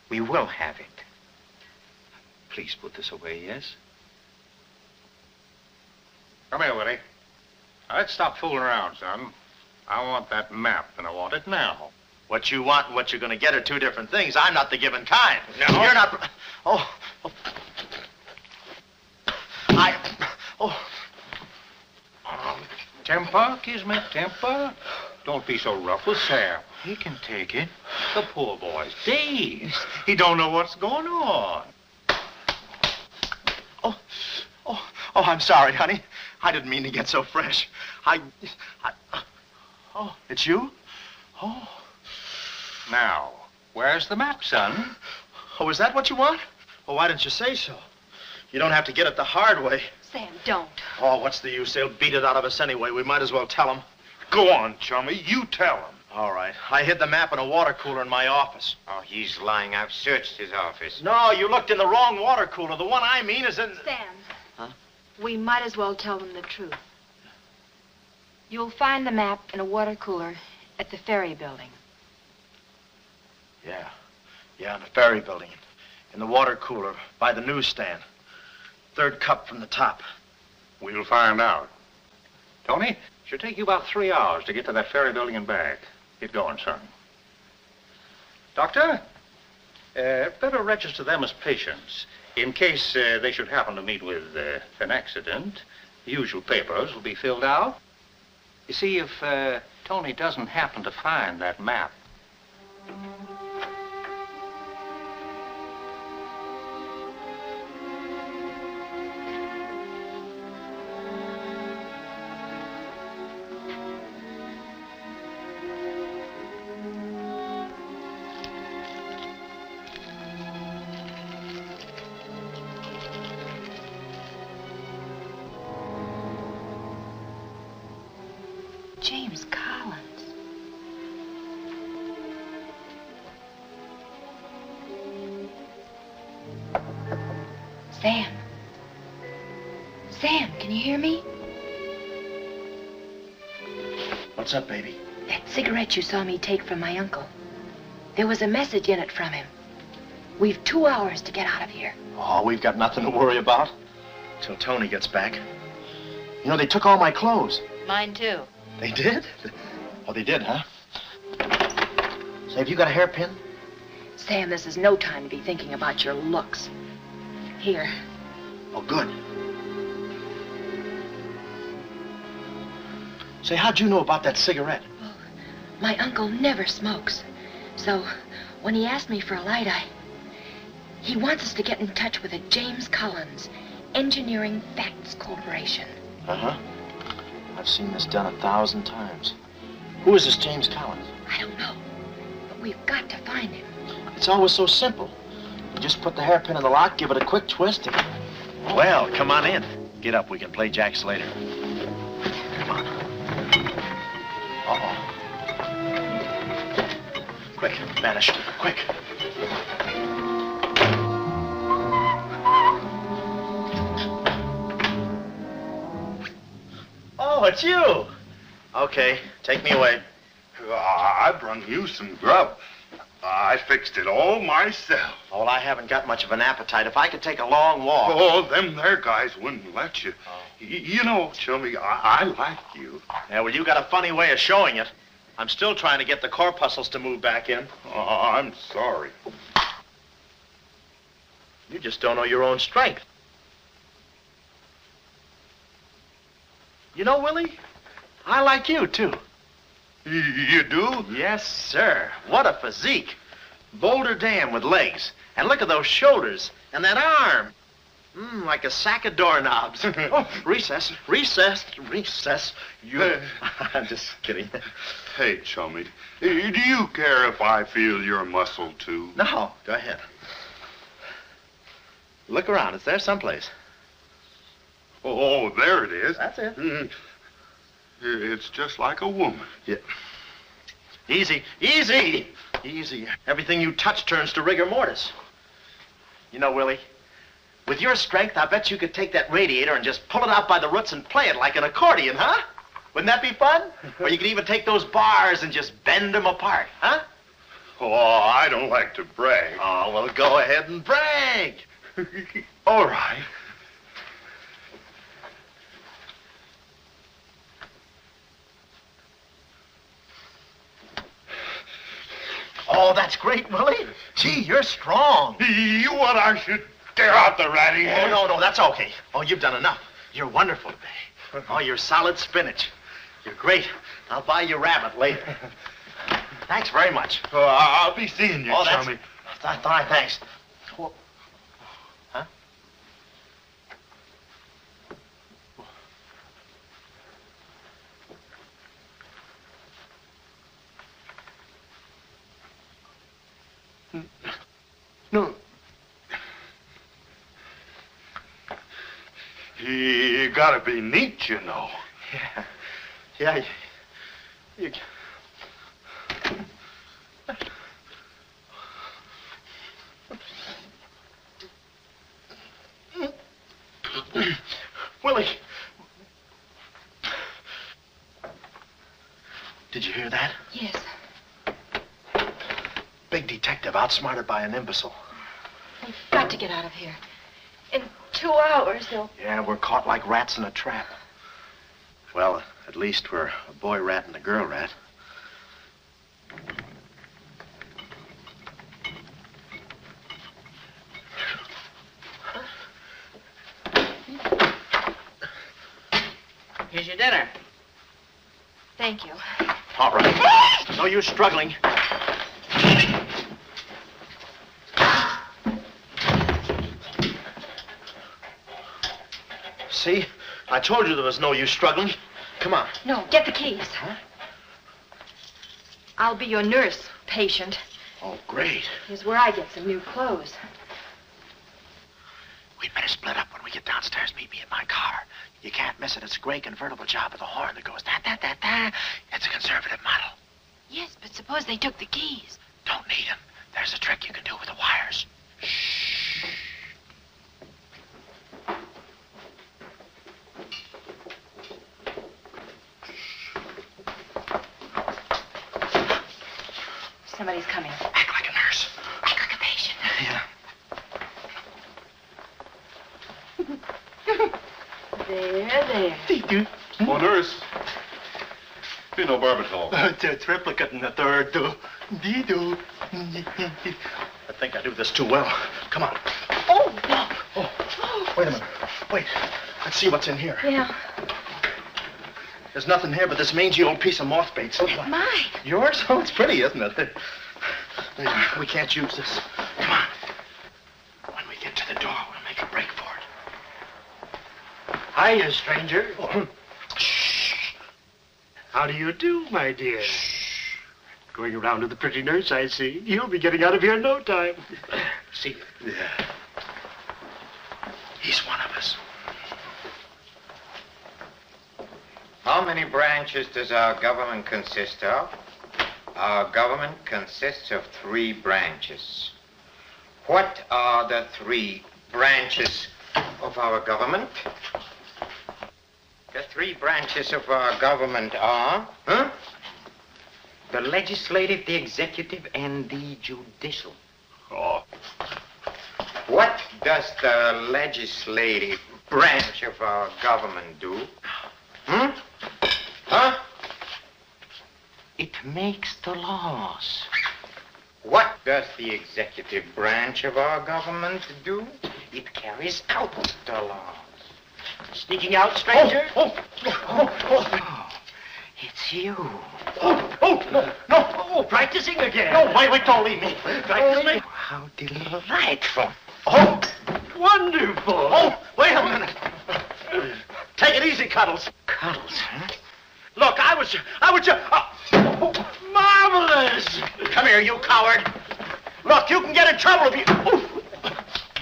we will have it. Please put this away, yes? Come here, Willie. Now, let's stop fooling around, son. I want that map, and I want it now. What you want and what you're going to get are two different things. I'm not the given kind. No? You're not... Oh. Temper, Kismet, temper. Don't be so rough with Sam. He can take it. The poor boy's dazed. He don't know what's going on. Oh, I'm sorry, honey. I didn't mean to get so fresh. Oh, it's you? Oh. Now, where's the map, son? Oh, is that what you want? Well, why didn't you say so? You don't have to get it the hard way. Sam, don't. Oh, what's the use? They'll beat it out of us anyway. We might as well tell them. Go on, chummy. You tell him. All right. I hid the map in a water cooler in my office. Oh, he's lying. I've searched his office. No, you looked in the wrong water cooler. The one I mean is in... Sam. Huh? We might as well tell them the truth. You'll find the map in a water cooler at the ferry building. Yeah, in the ferry building. In the water cooler by the newsstand. Third cup from the top. We'll find out. Tony, should take you about 3 hours to get to that ferry building and back. Get going, son. Doctor, better register them as patients. In case they should happen to meet with an accident, the usual papers will be filled out. You see, if Tony doesn't happen to find that map, James Collins. Sam. Sam, can you hear me? What's up, baby? That cigarette you saw me take from my uncle. There was a message in it from him. We've 2 hours to get out of here. Oh, we've got nothing to worry about. Till Tony gets back. You know, they took all my clothes. Mine too. They did? Oh, they did, huh? Say, have you got a hairpin? Sam, this is no time to be thinking about your looks. Here. Oh, good. Say, how'd you know about that cigarette? Well, my uncle never smokes. So, when he asked me for a light, he wants us to get in touch with a James Collins Engineering Facts Corporation. Uh-huh. I've seen this done 1,000 times. Who is this James Collins? I don't know, but we've got to find him. It's always so simple. You just put the hairpin in the lock, give it a quick twist, and... Well, come on in. Get up, we can play jacks later. Come on. Uh-oh. Quick, vanish, quick. Oh, it's you. Okay, take me away. I brung you some grub. I fixed it all myself. Oh, well, I haven't got much of an appetite. If I could take a long walk... Oh, them there guys wouldn't let you. You know, Chummy, I like you. Yeah, well, you got a funny way of showing it. I'm still trying to get the corpuscles to move back in. Oh, I'm sorry. You just don't know your own strength. You know, Willie, I like you, too. You do? Yes, sir. What a physique. Boulder Dam with legs. And look at those shoulders and that arm. like a sack of doorknobs. Oh, recess, recess, recess. I'm just kidding. Hey, chummy, do you care if I feel your muscle, too? No, go ahead. Look around. It's there someplace. Oh, there it is. That's it. It's just like a woman. Yeah. Easy, easy, easy. Everything you touch turns to rigor mortis. You know, Willie, with your strength, I bet you could take that radiator and just pull it out by the roots and play it like an accordion, huh? Wouldn't that be fun? Or you could even take those bars and just bend them apart, huh? Oh, I don't like to brag. Oh, well, go ahead and brag. All right. Oh, that's great, Willie. Gee, you're strong. You want I should tear out the ratty Oh, no, that's okay. Oh, you've done enough. You're wonderful today. Oh, you're solid spinach. You're great. I'll buy you rabbit later. Thanks very much. Oh, I'll be seeing you, Oh, chummy. that's fine, thanks. Well, huh? No. You gotta be neat, you know. Yeah. You... Willie. Did you hear that? Yes. Big detective outsmarted by an imbecile. We've got to get out of here. In 2 hours, they'll... Yeah, we're caught like rats in a trap. Well, at least we're a boy rat and a girl rat. Here's your dinner. Thank you. All right. No use struggling. See? I told you there was no use struggling. Come on. No, get the keys. Huh? I'll be your nurse, patient. Oh, great. Here's where I get some new clothes. We'd better split up when we get downstairs. Meet me at my car. You can't miss it. It's a gray convertible job with a horn that goes da-da-da-da. It's a conservative model. Yes, but suppose they took the keys. Don't need them. There's a trick you can do with the wires. Shh. Somebody's coming. Act like a nurse. Act like a patient. Yeah. There. Oh, nurse. Be no barbital. It's a triplicate in the third, too. Dee-doo. I think I do this too well. Come on. Oh, no. Oh, wait a minute. Wait. Let's see what's in here. Yeah. There's nothing here but this mangy old piece of moth bait. It's mine. Yours? Oh, it's pretty, isn't it? We can't use this. Come on. When we get to the door, we'll make a break for it. Hiya, stranger. Oh. Shh. How do you do, my dear? Shh. Going around to the pretty nurse, I see. You'll be getting out of here in no time. See? Yeah. He's one of us. How many branches does our government consist of? Our government consists of 3 branches. What are the 3 branches of our government? The 3 branches of our government are, the legislative, the executive, and the judicial. Oh. What does the legislative branch of our government do? Huh? It makes the laws. What does the executive branch of our government do? It carries out the laws. Sneaking out, stranger? Oh, it's you. No, practicing again. No, wait, don't leave me. Practicing? How delightful. Oh, wonderful. Oh, Cuddles. Cuddles, huh? Look, I was marvelous. Come here, you coward. Look, you can get in trouble if you...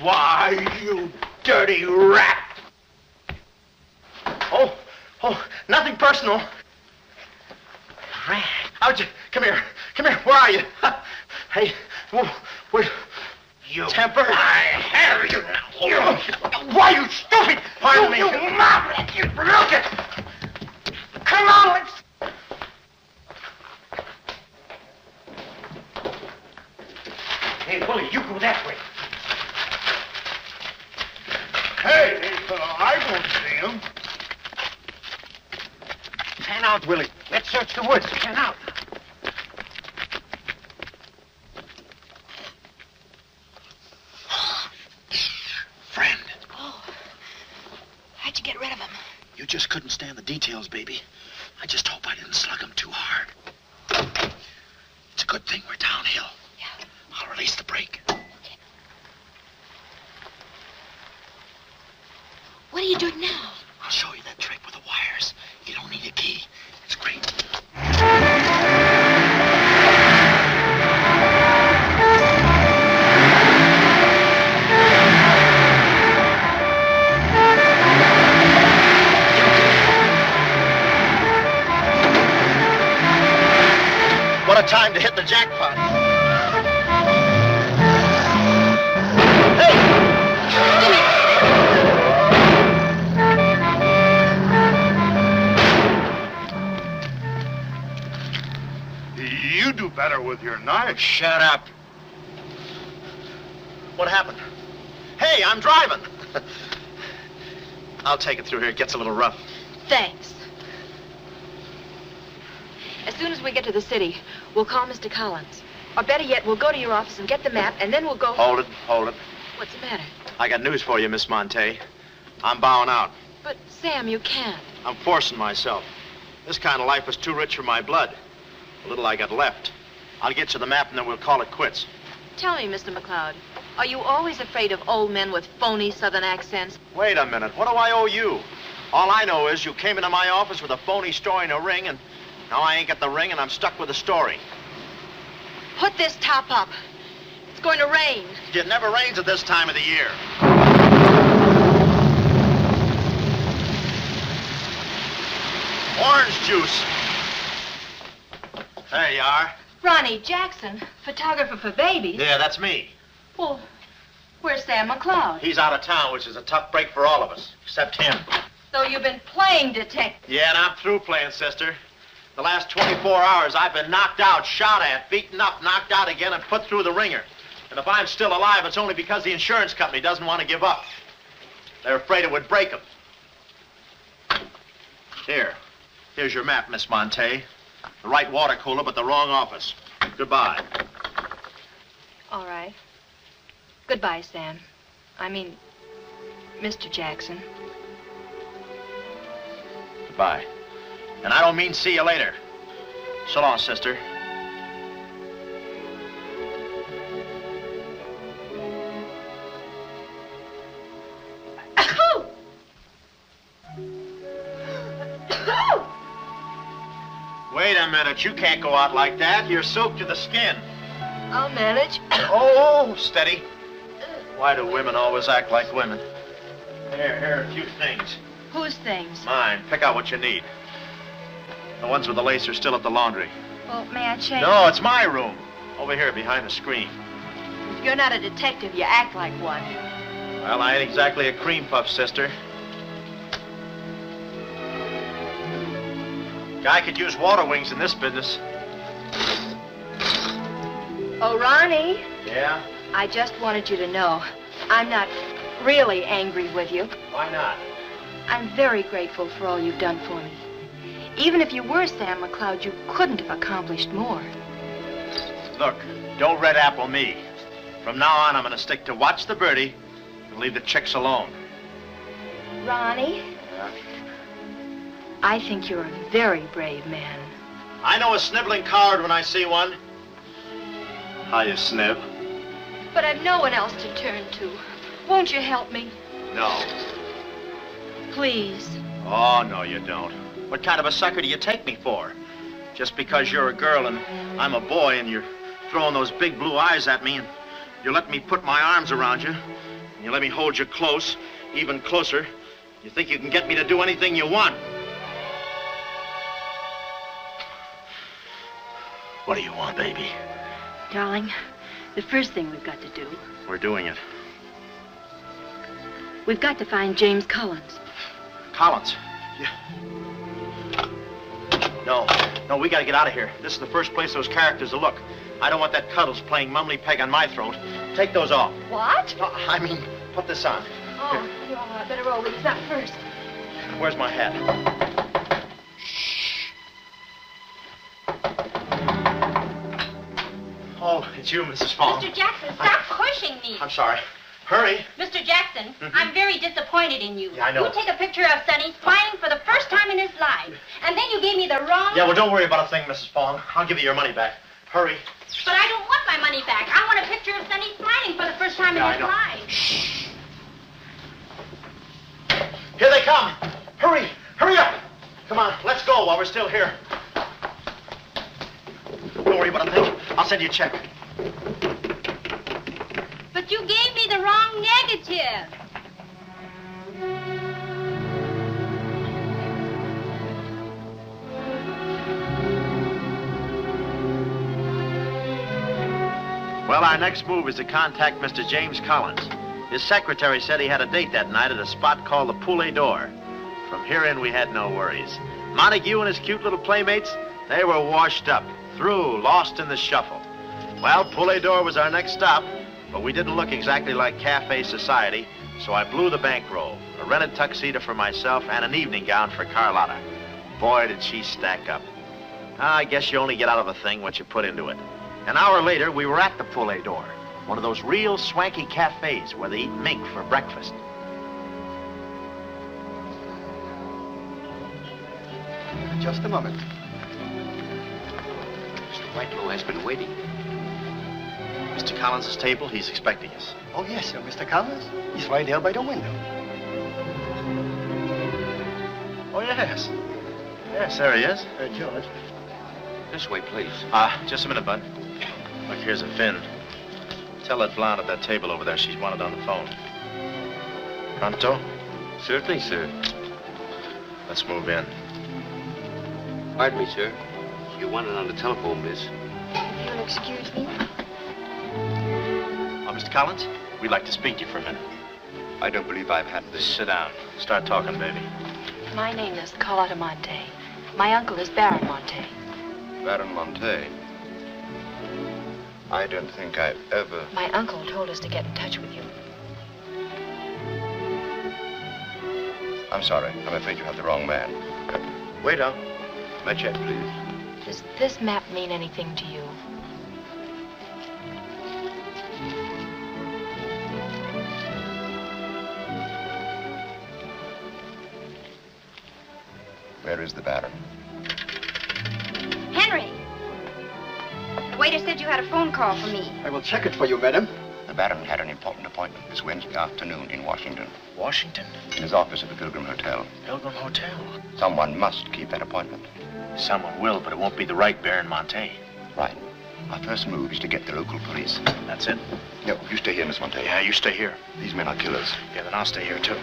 Why, you dirty rat. Oh, nothing personal. Rat. Come here. Where are you? Hey, where? You. Temper. I have you now. Why, you stupid? Pardon me. You marvelous. You look it. Come on, let's... Hey, Willie, you go that way. Hey, I don't see him. Pan out, Willie. Let's search the woods. Pan out. Friend, Oh. How'd you get rid of him? you just couldn't stand the details, baby. I just hope I didn't slug him too hard. It's a good thing we're downhill. Yeah. I'll release the brake. What are you doing now? I'll show you that trick with the wires. You don't need a key. It's great. What a time to hit the jackpot. You do better with your knife. Shut up. What happened? Hey, I'm driving. I'll take it through here. It gets a little rough. Thanks. As soon as we get to the city, we'll call Mr. Collins. Or better yet, we'll go to your office and get the map, and then we'll go... Hold it. What's the matter? I got news for you, Miss Monte. I'm bowing out. But, Sam, you can't. I'm forcing myself. This kind of life is too rich for my blood. The little I got left. I'll get you the map, and then we'll call it quits. Tell me, Mr. McLeod, are you always afraid of old men with phony southern accents? Wait a minute. What do I owe you? All I know is you came into my office with a phony story and a ring, and now I ain't got the ring, and I'm stuck with the story. Put this top up. It's going to rain. It never rains at this time of the year. Orange juice. There you are. Ronnie Jackson, photographer for babies. Yeah, that's me. Well, where's Sam McLeod? He's out of town, which is a tough break for all of us, except him. So you've been playing detective. Yeah, and I'm through playing, sister. The last 24 hours, I've been knocked out, shot at, beaten up, knocked out again, and put through the ringer. And if I'm still alive, it's only because the insurance company doesn't want to give up. They're afraid it would break them. Here's your map, Miss Monte. The right water cooler, but the wrong office. Goodbye. All right. Goodbye, Sam. I mean, Mr. Jackson. Goodbye. And I don't mean see you later. So long, sister. Wait a minute. You can't go out like that. You're soaked to the skin. I'll manage. Oh, steady. Why do women always act like women? Here are a few things. Whose things? Mine. Pick out what you need. The ones with the lace are still at the laundry. Well, may I change? No, it's my room. Over here, behind the screen. If you're not a detective, you act like one. Well, I ain't exactly a cream puff, sister. Guy could use water wings in this business. Oh, Ronnie. Yeah? I just wanted you to know I'm not really angry with you. Why not? I'm very grateful for all you've done for me. Even if you were Sam McLeod, you couldn't have accomplished more. Look, don't red apple me. From now on, I'm going to stick to watch the birdie and leave the chicks alone. Ronnie, I think you're a very brave man. I know a sniveling coward when I see one. How you sniv? But I've no one else to turn to. Won't you help me? No. Please. Oh, no, you don't. What kind of a sucker do you take me for? Just because you're a girl and I'm a boy and you're throwing those big blue eyes at me and you let me put my arms around you and you let me hold you close, even closer, you think you can get me to do anything you want. What do you want, baby? Darling, the first thing we've got to do, We're doing it. we've got to find James Collins. Collins. No, we gotta get out of here. This is the first place those characters will look. I don't want that Cuddles playing Mumley Peg on my throat. Take those off. What? No, I mean, put this on. Oh, you're all right. Better roll these out first. Where's my hat? Oh, it's you, Mrs. Fong. Mr. Jackson, stop pushing me. I'm sorry. Hurry. Mr. Jackson, I'm very disappointed in you. Yeah, I know. You take a picture of Sonny smiling for the first time in his life, and then you gave me the wrong... Yeah, well, don't worry about a thing, Mrs. Fong. I'll give you your money back. Hurry. But I don't want my money back. I want a picture of Sonny smiling for the first time in his life. Shh. Here they come. Hurry. Hurry up. Come on, let's go while we're still here. Don't worry about a thing. I'll send you a check. But you gave me the wrong negative. Well, our next move is to contact Mr. James Collins. His secretary said he had a date that night at a spot called the Poulet d'Or. From here in, we had no worries. Montague and his cute little playmates, they were washed up, through, lost in the shuffle. Well, Poulet d'Or was our next stop, but we didn't look exactly like cafe society, so I blew the bankroll, a rented tuxedo for myself and an evening gown for Carlotta. Boy, did she stack up. I guess you only get out of a thing what you put into it. An hour later, we were at the Poulet d'Or, one of those real swanky cafes where they eat mink for breakfast. Just a moment. Mr. Whitelaw has been waiting. Mr. Collins' table, he's expecting us. Oh, yes, sir. Mr. Collins? He's right there by the window. Oh, yes. Yes, there he is. George. This way, please. Just a minute, Bud. Look, here's a fin. Tell that blonde at that table over there she's wanted on the phone. Pronto? Certainly, sir. Let's move in. Pardon me, sir. You wanted on the telephone, miss. You'll excuse me? Oh, Mr. Collins, we'd like to speak to you for a minute. I don't believe I've had this. Sit down. Start talking, baby. My name is Carlotta Monte. My uncle is Baron Monte. Baron Monte. I don't think I've ever... My uncle told us to get in touch with you. I'm sorry. I'm afraid you have the wrong man. Waiter, my check, please. Does this map mean anything to you? Where is the Baron? Henry! The waiter said you had a phone call for me. I will check it for you, madam. The Baron had an important appointment this Wednesday afternoon in Washington. Washington? In his office at the Pilgrim Hotel. Pilgrim Hotel? Someone must keep that appointment. Someone will, but it won't be the right Baron Monte. Right. Our first move is to get the local police. That's it? No, you stay here, Miss Monte. Yeah, you stay here. These men are killers. Yeah, then I'll stay here, too.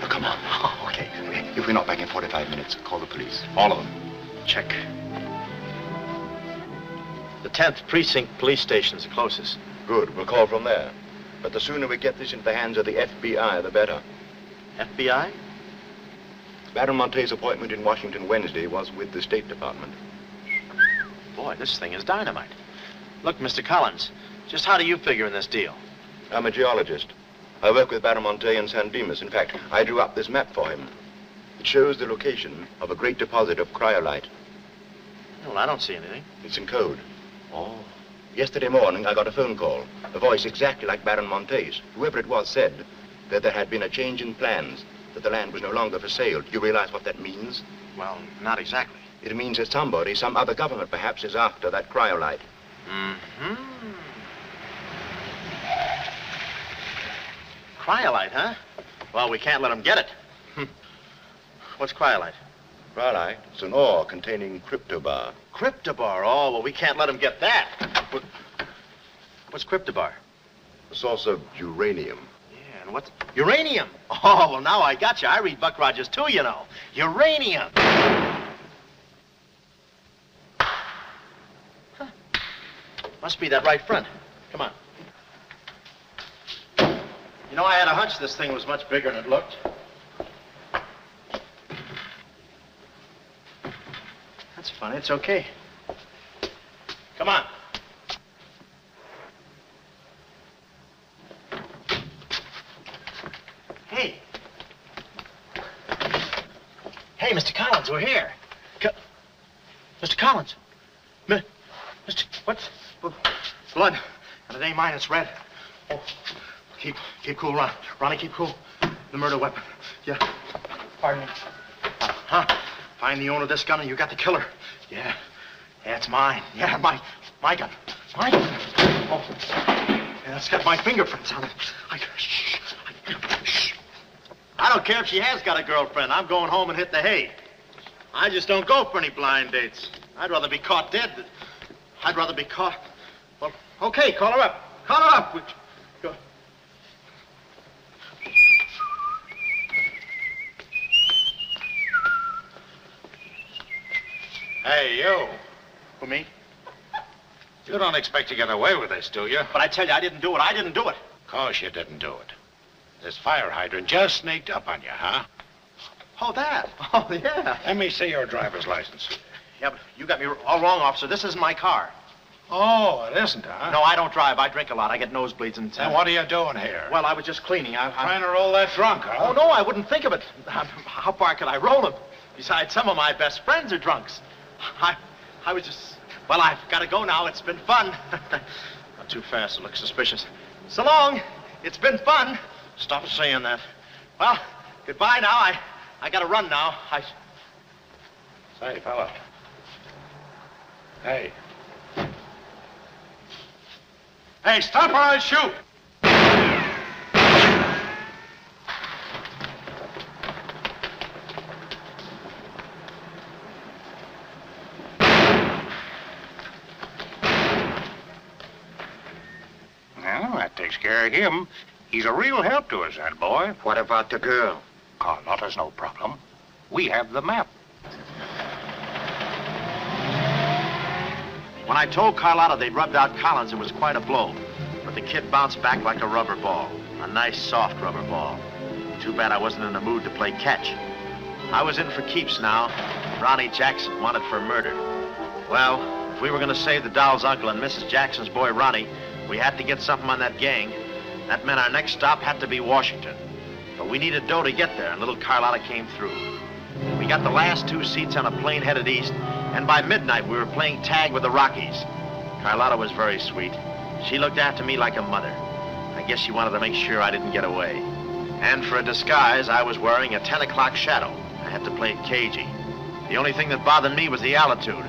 Come on. Oh, okay. If we're not back in 45 minutes, call the police. All of them. Check. The 10th Precinct Police Station's the closest. Good. We'll call from there. But the sooner we get this into the hands of the FBI, the better. FBI? Baron Monte's appointment in Washington Wednesday was with the State Department. Boy, this thing is dynamite. Look, Mr. Collins, just how do you figure in this deal? I'm a geologist. I work with Baron Monte in San Dimas. In fact, I drew up this map for him. It shows the location of a great deposit of cryolite. Well, I don't see anything. It's in code. Oh. Yesterday morning, I got a phone call. A voice exactly like Baron Monte's. Whoever it was said that there had been a change in plans, that the land was no longer for sale. Do you realize what that means? Well, not exactly. It means that somebody, some other government perhaps, is after that cryolite. Mm-hmm. Cryolite, huh? Well, we can't let them get it. What's cryolite? Cryolite? It's an ore containing cryptobar. Cryptobar? Oh, well, we can't let him get that. What's cryptobar? A source of uranium. Yeah, and what's... Uranium? Oh, well, now I got you. I read Buck Rogers, too, you know. Uranium. Huh. Must be that right front. Come on. You know, I had a hunch this thing was much bigger than it looked. That's funny. It's okay. Come on. Hey. Hey, Mr. Collins, we're here. Mr. Collins. Mr. What's... Blood. And it ain't mine, it's red. Oh. Keep cool, Ron. Ronnie, keep cool. The murder weapon. Yeah. Pardon me. Huh? Find the owner of this gun and you got the killer. Yeah. Yeah, it's mine. Yeah, my gun. My gun. Oh. Yeah, it's got my fingerprints on it. Shh. I don't care if she has got a girlfriend. I'm going home and hit the hay. I just don't go for any blind dates. I'd rather be caught dead than... I'd rather be caught... Well, okay, call her up. Call her up. Go. Hey, you. Who, me? You don't expect to get away with this, do you? But I tell you, I didn't do it. I didn't do it. Of course you didn't do it. This fire hydrant just sneaked up on you, huh? Oh, that? Oh, yeah. Let me see your driver's license. Yeah, but you got me all wrong, officer. This isn't my car. Oh, it isn't, huh? No, I don't drive. I drink a lot. I get nosebleeds and... Then what are you doing here? Well, I was just cleaning. I'm trying to roll that drunk, huh? Oh, no, I wouldn't think of it. How far could I roll him? Besides, some of my best friends are drunks. I was just... Well, I've got to go now. It's been fun. Not too fast. It looks suspicious. So long. It's been fun. Stop saying that. Well, goodbye now. I got to run now. Say, fella. Hey. Hey, stop or I'll shoot! Well, that takes care of him. He's a real help to us, that boy. What about the girl? Carlotta's no problem. We have the map. When I told Carlotta they'd rubbed out Collins, it was quite a blow. But the kid bounced back like a rubber ball. A nice, soft rubber ball. Too bad I wasn't in the mood to play catch. I was in for keeps now. Ronnie Jackson wanted for murder. Well, if we were going to save the doll's uncle and Mrs. Jackson's boy, Ronnie, we had to get something on that gang. That meant our next stop had to be Washington. But we needed dough to get there, and little Carlotta came through. We got the last 2 seats on a plane headed east, and by midnight we were playing tag with the Rockies. Carlotta was very sweet. She looked after me like a mother. I guess she wanted to make sure I didn't get away. And for a disguise, I was wearing a 10 o'clock shadow. I had to play it cagey. The only thing that bothered me was the altitude.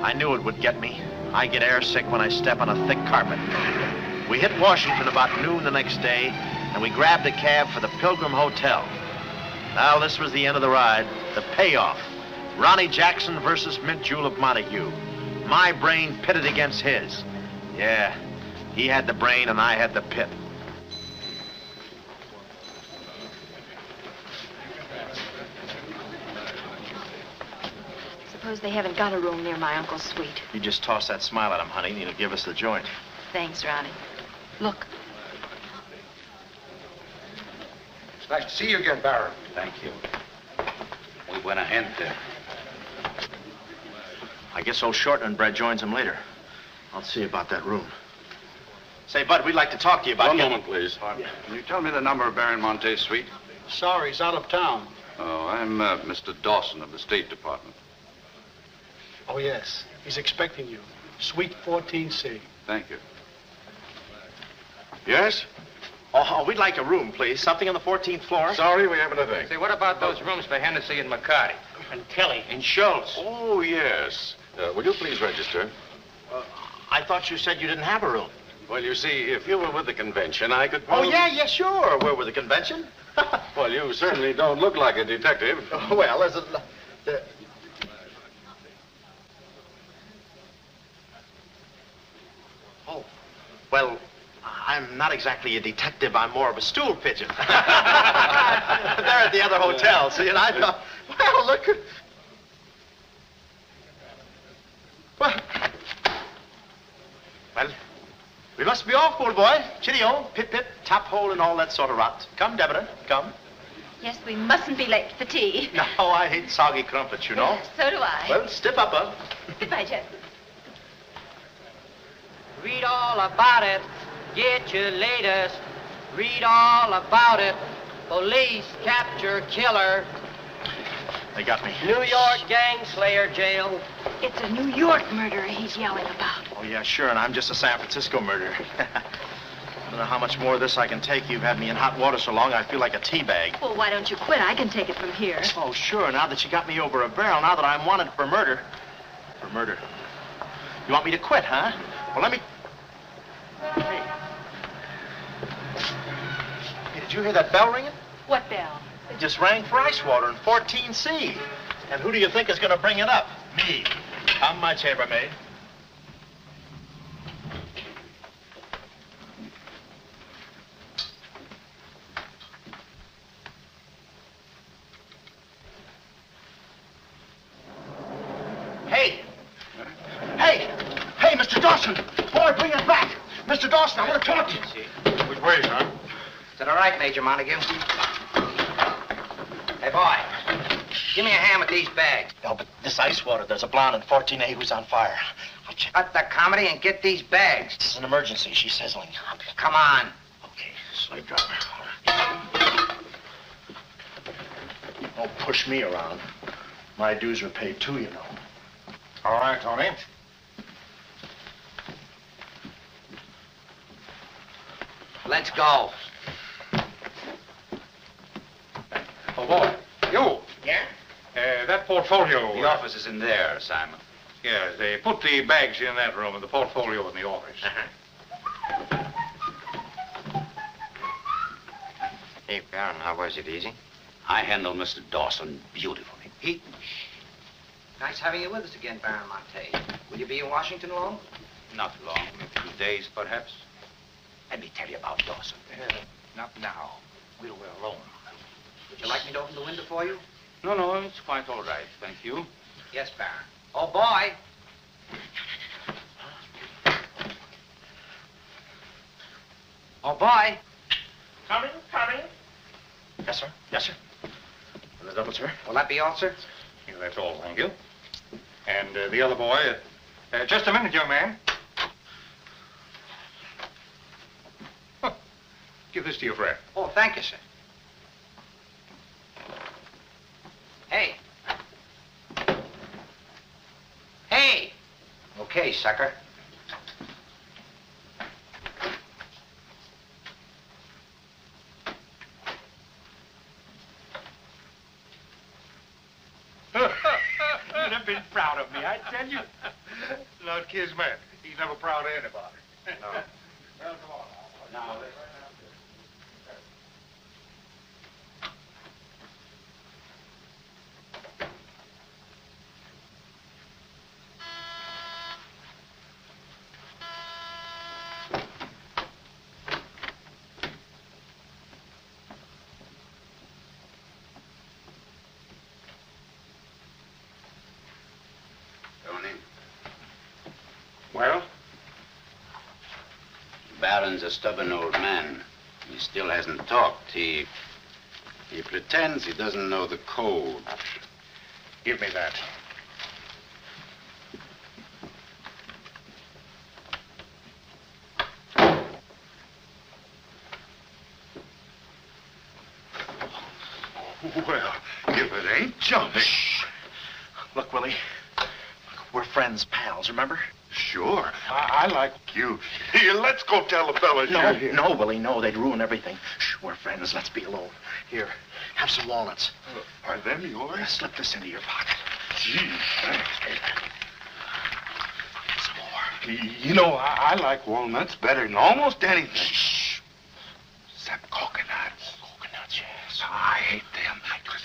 I knew it would get me. I get airsick when I step on a thick carpet. We hit Washington about noon the next day, and we grabbed a cab for the Pilgrim Hotel. Well, this was the end of the ride, the payoff. Ronnie Jackson versus Mint Julep Montague. My brain pitted against his. Yeah, he had the brain and I had the pit. Suppose they haven't got a room near my uncle's suite. You just toss that smile at him, honey, and he'll give us the joint. Thanks, Ronnie. Look. It's nice to see you again, Baron. Thank you. We went ahead there. I guess old Shorten and Bread joins him later. I'll see about that room. Say, Bud, we'd like to talk to you about... One moment, please. Yeah. Can you tell me the number of Baron Monte's suite? Sorry, he's out of town. Oh, I'm Mr. Dawson of the State Department. Oh, yes. He's expecting you. Suite 14C. Thank you. Yes? Oh, we'd like a room, please. Something on the 14th floor. Sorry, we haven't a thing. Say, what about those rooms for Hennessy and McCarty? And Kelly and Schultz? Oh, yes. Will you please register? I thought you said you didn't have a room. Well, you see, if you were with the convention, I could... Oh, yeah, sure. We're with the convention. Well, you certainly don't look like a detective. Well, there's a... Oh, well, I'm not exactly a detective. I'm more of a stool pigeon. They're at the other hotel, see, and I thought, well, look... Well, we must be off, old boy. Chitty-o, pip-pip, tap hole, and all that sort of rot. Come, Deborah, come. Yes, we mustn't be late for tea. No, I hate soggy crumpets, you know. So do I. Well, stiff up, huh? Goodbye, Jeff. Read all about it. Get your latest. Read all about it. Police capture killer. They got me. New York gang slayer jail. It's a New York murderer he's yelling about. Oh, yeah, sure, and I'm just a San Francisco murderer. I don't know how much more of this I can take. You've had me in hot water so long, I feel like a tea bag. Well, why don't you quit? I can take it from here. Oh, sure, now that you got me over a barrel, now that I'm wanted for murder. For murder. You want me to quit, huh? Well, let me... Hey. Hey, did you hear that bell ringing? What bell? It just rang for ice water in 14C. And who do you think is going to bring it up? Me. I'm my chambermaid. Hey! Hey! Hey, Mr. Dawson! Boy, bring it back! Mr. Dawson, I want to talk to you. Which way, son? Is that all right, Major Montague? Hey, boy, give me a hand with these bags. No, but this ice water, there's a blonde in 14A who's on fire. Cut the comedy and get these bags. This is an emergency. She's sizzling. Come on. Okay, slave driver. Don't push me around. My dues are paid too, you know. All right, Tony. Let's go. Oh, boy. You. Yeah? That portfolio. The office is in there, Simon. Yes, they put the bags in that room and the portfolio in the office. Hey, Baron, how was it? Easy? I handled Mr. Dawson beautifully. Nice having you with us again, Baron Monte. Will you be in Washington long? Not long, a few days, perhaps. Let me tell you about Dawson. Not now. We're alone. Would you like me to open the window for you? No, it's quite all right, thank you. Yes, Baron. Oh, boy. Oh, boy. Coming. Yes, sir. Yes, sir. And the double, sir. Will that be all, sir? Yeah, that's all, thank you. And the other boy, just a minute, young man. Huh. Give this to your friend. Oh, thank you, sir. Hey. Hey. Okay, sucker. You'd have been proud of me, I tell you. Not Kismet. He's never proud of anybody. No. Well, come on now. Well? The Baron's a stubborn old man. He still hasn't talked. He pretends he doesn't know the code. Give me that. Well, if it ain't jumping. Look, Willie. We're friends, pals, remember? Sure. I like you. Here, let's go tell the fellas you're here. No, Willie, no. They'd ruin everything. Shh, we're friends. Let's be alone. Here, have some walnuts. Are them yours? Slip this into your pocket. Gee, thanks. Some more. You know, I like walnuts better than almost anything. Shh. Except coconuts. Coconuts, yes. I hate them because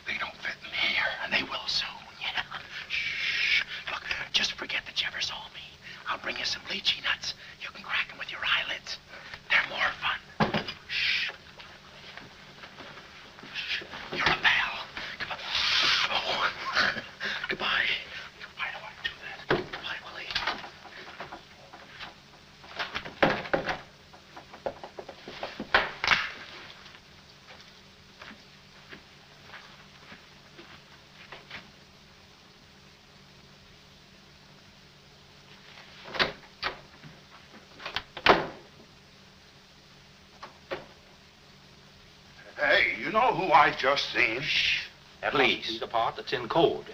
they don't fit in here. And they will soon, yeah. Shh. Look, just forget that you ever saw me. I'll bring you some lychee nuts. You can crack them with your eyelids. They're more fun. Shh. Shh. You're a pal. Come on. Oh. Goodbye. Why do I do that? Goodbye, Willie. Hey, you know who I just seen? Shh. At least the part that's in code.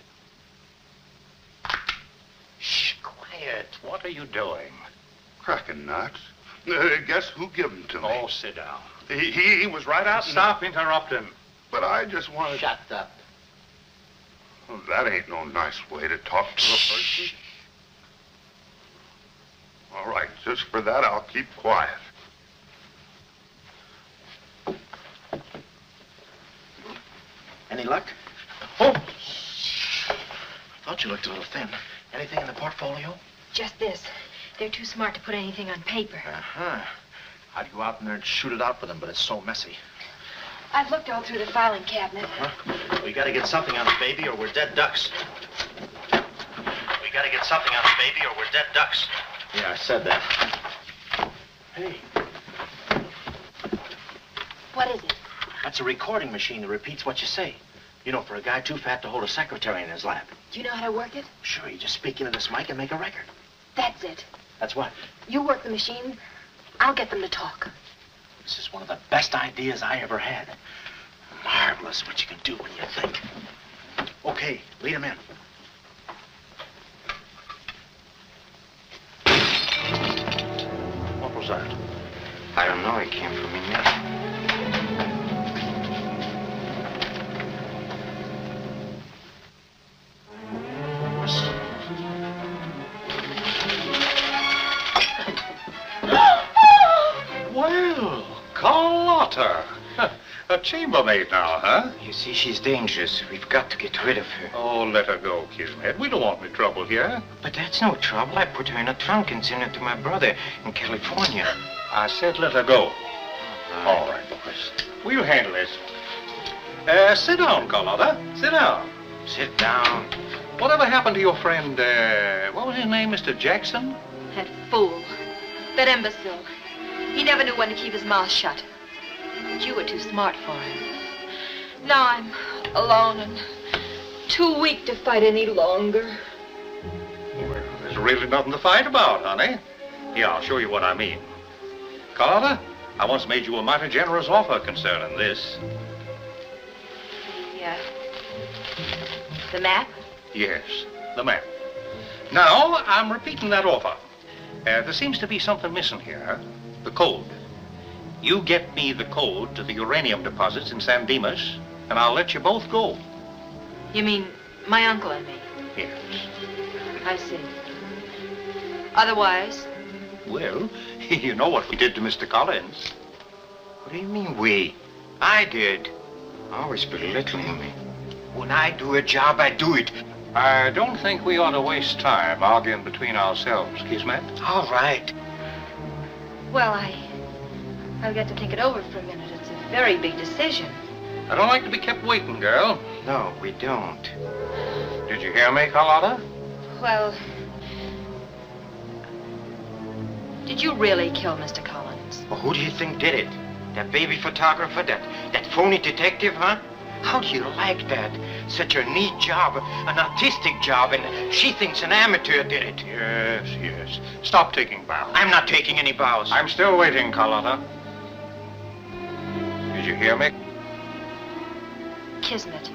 Shh, quiet. What are you doing? Cracking nuts. Guess who gave them to me? Oh, sit down. He was right out. Stop interrupting. But I just wanted. Shut up. Well, that ain't no nice way to talk to a person. All right, just for that, I'll keep quiet. Any luck? Oh! I thought you looked a little thin. Anything in the portfolio? Just this. They're too smart to put anything on paper. Uh-huh. I'd go out in there and shoot it out for them, but it's so messy. I've looked all through the filing cabinet. Huh? We gotta get something on it, baby, or we're dead ducks. We gotta get something on it, baby, or we're dead ducks. Yeah, I said that. Hey. What is it? That's a recording machine that repeats what you say. You know, for a guy too fat to hold a secretary in his lap. Do you know how to work it? Sure, you just speak into this mic and make a record. That's it. That's what? You work the machine. I'll get them to talk. This is one of the best ideas I ever had. Marvelous what you can do when you think. Okay, lead him in. What was that? I don't know. It came from in there. Well, Carlotta. A chambermaid now, huh? You see, she's dangerous. We've got to get rid of her. Oh, let her go, Kismet. We don't want any trouble here. But that's no trouble. I put her in a trunk and sent her to my brother in California. I said let her go. All right, boys. We'll handle this. Sit down, Carlotta. Sit down. Sit down. Whatever happened to your friend, what was his name, Mr. Jackson? That fool. That imbecile. He never knew when to keep his mouth shut. But you were too smart for him. Now I'm alone and too weak to fight any longer. Well, there's really nothing to fight about, honey. Here, I'll show you what I mean. Carlotta, I once made you a mighty generous offer concerning this. Yeah. The map? Yes, the map. Now, I'm repeating that offer. There seems to be something missing here. The code. You get me the code to the uranium deposits in San Dimas, and I'll let you both go. You mean my uncle and me? Yes. I see. Otherwise? Well, you know what we did to Mr. Collins. What do you mean, we? I did. Always belittling me. When I do a job, I do it. I don't think we ought to waste time arguing between ourselves, Kismet. All right. Well, I'll get to think it over for a minute. It's a very big decision. I don't like to be kept waiting, girl. No, we don't. Did you hear me, Carlotta? Well, did you really kill Mr. Collins? Well, who do you think did it? That baby photographer? That phony detective, huh? How do you like that? Such a neat job, an artistic job, and she thinks an amateur did it. Yes, yes. Stop taking bows. I'm not taking any bows. I'm still waiting, Carlotta. Did you hear me? Kismet,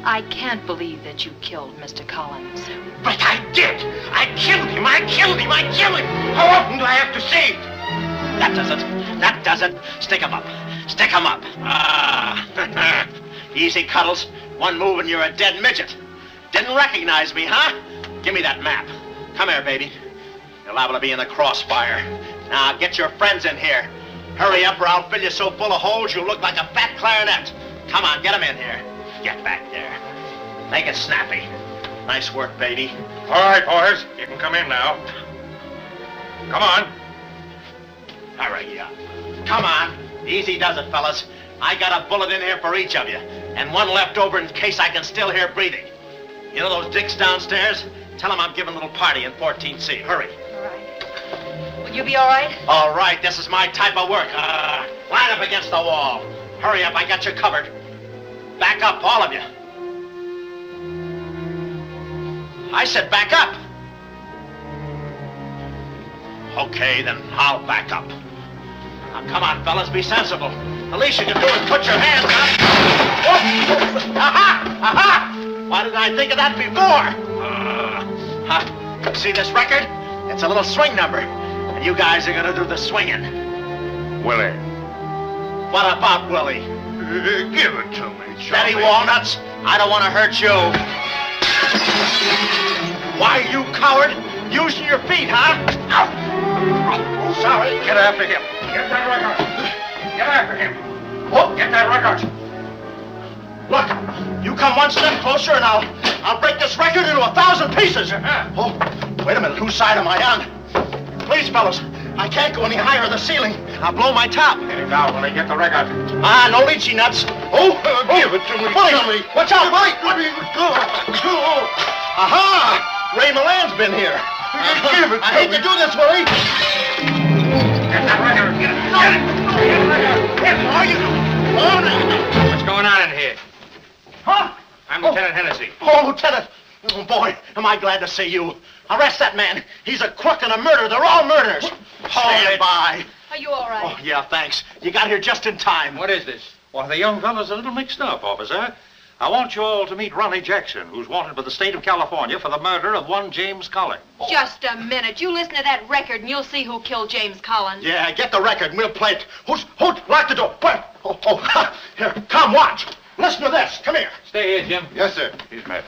I can't believe that you killed Mr. Collins. But I did! I killed him! I killed him! I killed him! How often do I have to say it? That does it. That does it. Stick 'em up. Stick 'em up. Ah. Easy, Cuddles. One move and you're a dead midget. Didn't recognize me, huh? Give me that map. Come here, baby. You're liable to be in the crossfire. Now, get your friends in here. Hurry up or I'll fill you so full of holes you'll look like a fat clarinet. Come on, get them in here. Get back there. Make it snappy. Nice work, baby. All right, boys. You can come in now. Come on. Hurry up. Come on. Easy does it, fellas. I got a bullet in here for each of you, and one left over in case I can still hear breathing. You know those dicks downstairs? Tell them I'm giving a little party in 14C. Hurry. All right. Will you be all right? All right, this is my type of work. Line up against the wall. Hurry up, I got you covered. Back up, all of you. I said back up. Okay, then I'll back up. Now, come on, fellas, be sensible. The least you can do is put your hands up. Oh. Aha! Aha! Why didn't I think of that before? See this record? It's a little swing number. And you guys are gonna do the swinging. Willie. What about Willie? Give it to me, Steady, Walnuts. I don't want to hurt you. Why, you coward? Using your feet, huh? Oh, sorry. Get after him. Get that record. Get after him. Oh, get that record. Look, you come one step closer and I'll break this record into 1,000 pieces. Oh, wait a minute. Whose side am I on? Please, fellas, I can't go any higher than the ceiling. I'll blow my top. Get it down when I get the record. Ah, no lychee nuts. Give it to me. Bully. Watch out, Bully. Aha! Ray Milan's been here. Give it to I hate to do this, Willie. Get that record. Get it. Get the record. What are you doing? What's going on in here? Huh? I'm Lieutenant Hennessy. Oh, Lieutenant. Oh, boy, am I glad to see you. Arrest that man. He's a crook and a murderer. They're all murderers. Stand by. Are you all right? Oh, yeah, thanks. You got here just in time. What is this? Well, the young fella's a little mixed up, officer. I want you all to meet Ronnie Jackson, who's wanted by the state of California for the murder of one James Collins. Just a minute. You listen to that record and you'll see who killed James Collins. Yeah, get the record and we'll play it. Who? Lock the door. Where? Oh, here, come, watch. Listen to this. Come here. Stay here, Jim. Yes, sir. He's met.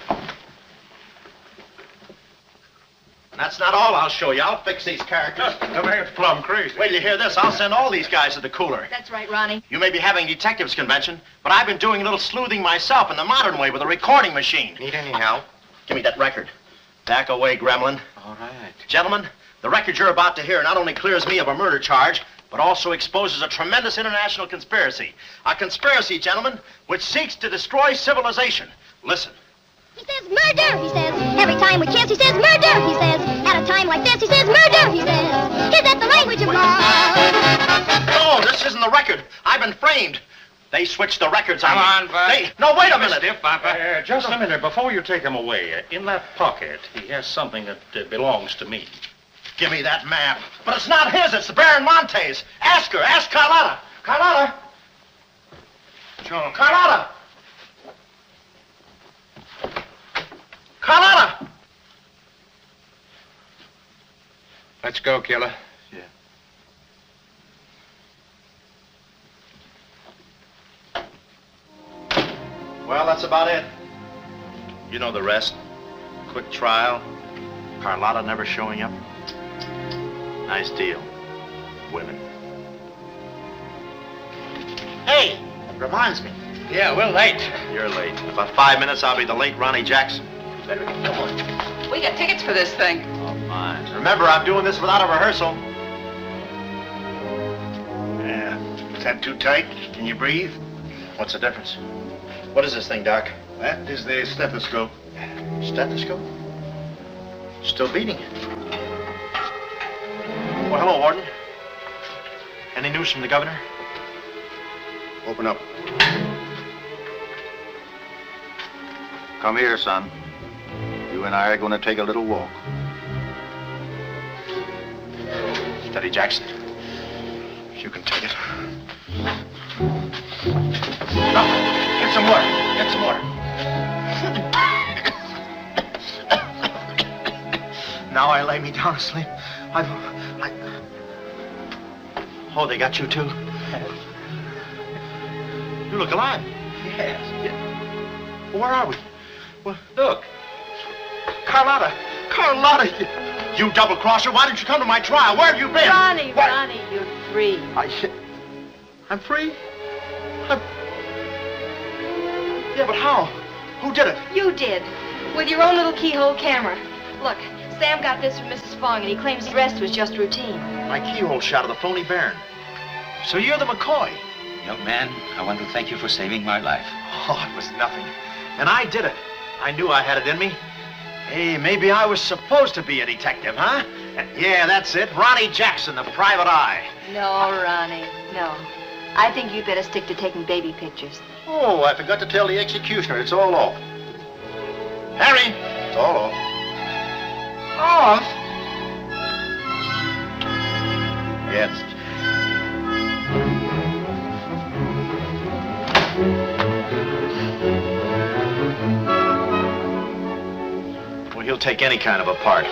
That's not all I'll show you. I'll fix these characters. The man's plumb crazy. Wait till you hear this. I'll send all these guys to the cooler. That's right, Ronnie. You may be having detectives convention, but I've been doing a little sleuthing myself in the modern way with a recording machine. Need any help? Give me that record. Back away, gremlin. All right. Gentlemen, the record you're about to hear not only clears me of a murder charge, but also exposes a tremendous international conspiracy. A conspiracy, gentlemen, which seeks to destroy civilization. Listen. He says murder, he says. Every time we kiss, he says murder, he says. At a time like this, he says murder, he says. Is that the language of love? No, this isn't the record. I've been framed. They switched the records on me. Come on, Bud. No, wait a minute. Stiff, Papa. Just a minute. Before you take him away, in that pocket, he has something that belongs to me. Give me that map. But it's not his, it's the Baron Monte's. Ask her, ask Carlotta. Carlotta. Sure. Carlotta. Carlotta. Let's go, killer. Yeah. Well, that's about it. You know the rest. Quick trial. Carlotta never showing up. Nice deal. Women. Hey, that reminds me. Yeah, we're late. You're late. In about 5 minutes, I'll be the late Ronnie Jackson. Better get going. We got tickets for this thing. Oh, fine. Remember, I'm doing this without a rehearsal. Yeah. Is that too tight? Can you breathe? What's the difference? What is this thing, Doc? That is the stethoscope. Stethoscope? Still beating. Well, hello, Warden. Any news from the governor? Open up. Come here, son. You and I are going to take a little walk. Steady, Jackson. You can take it. No, get some water. Get some water. Now I lay me down to sleep. Oh, they got you too? You look alive. Yes. Yeah. Well, where are we? Well, look. Carlotta, Carlotta, you double-crosser, why didn't you come to my trial? Where have you been? Ronnie, What? Ronnie, you're free. I'm free? Yeah, but how? Who did it? You did. With your own little keyhole camera. Look, Sam got this from Mrs. Fong, and he claims the rest was just routine. My keyhole shot of the phony Baron. So you're the McCoy? Young man, I want to thank you for saving my life. Oh, it was nothing. And I did it. I knew I had it in me. Hey, maybe I was supposed to be a detective, huh? Yeah, that's it. Ronnie Jackson, the private eye. No, Ronnie, no. I think you'd better stick to taking baby pictures. Oh, I forgot to tell the executioner. It's all off. Harry, it's all off. Off? Yes. Well, he'll take any kind of a part.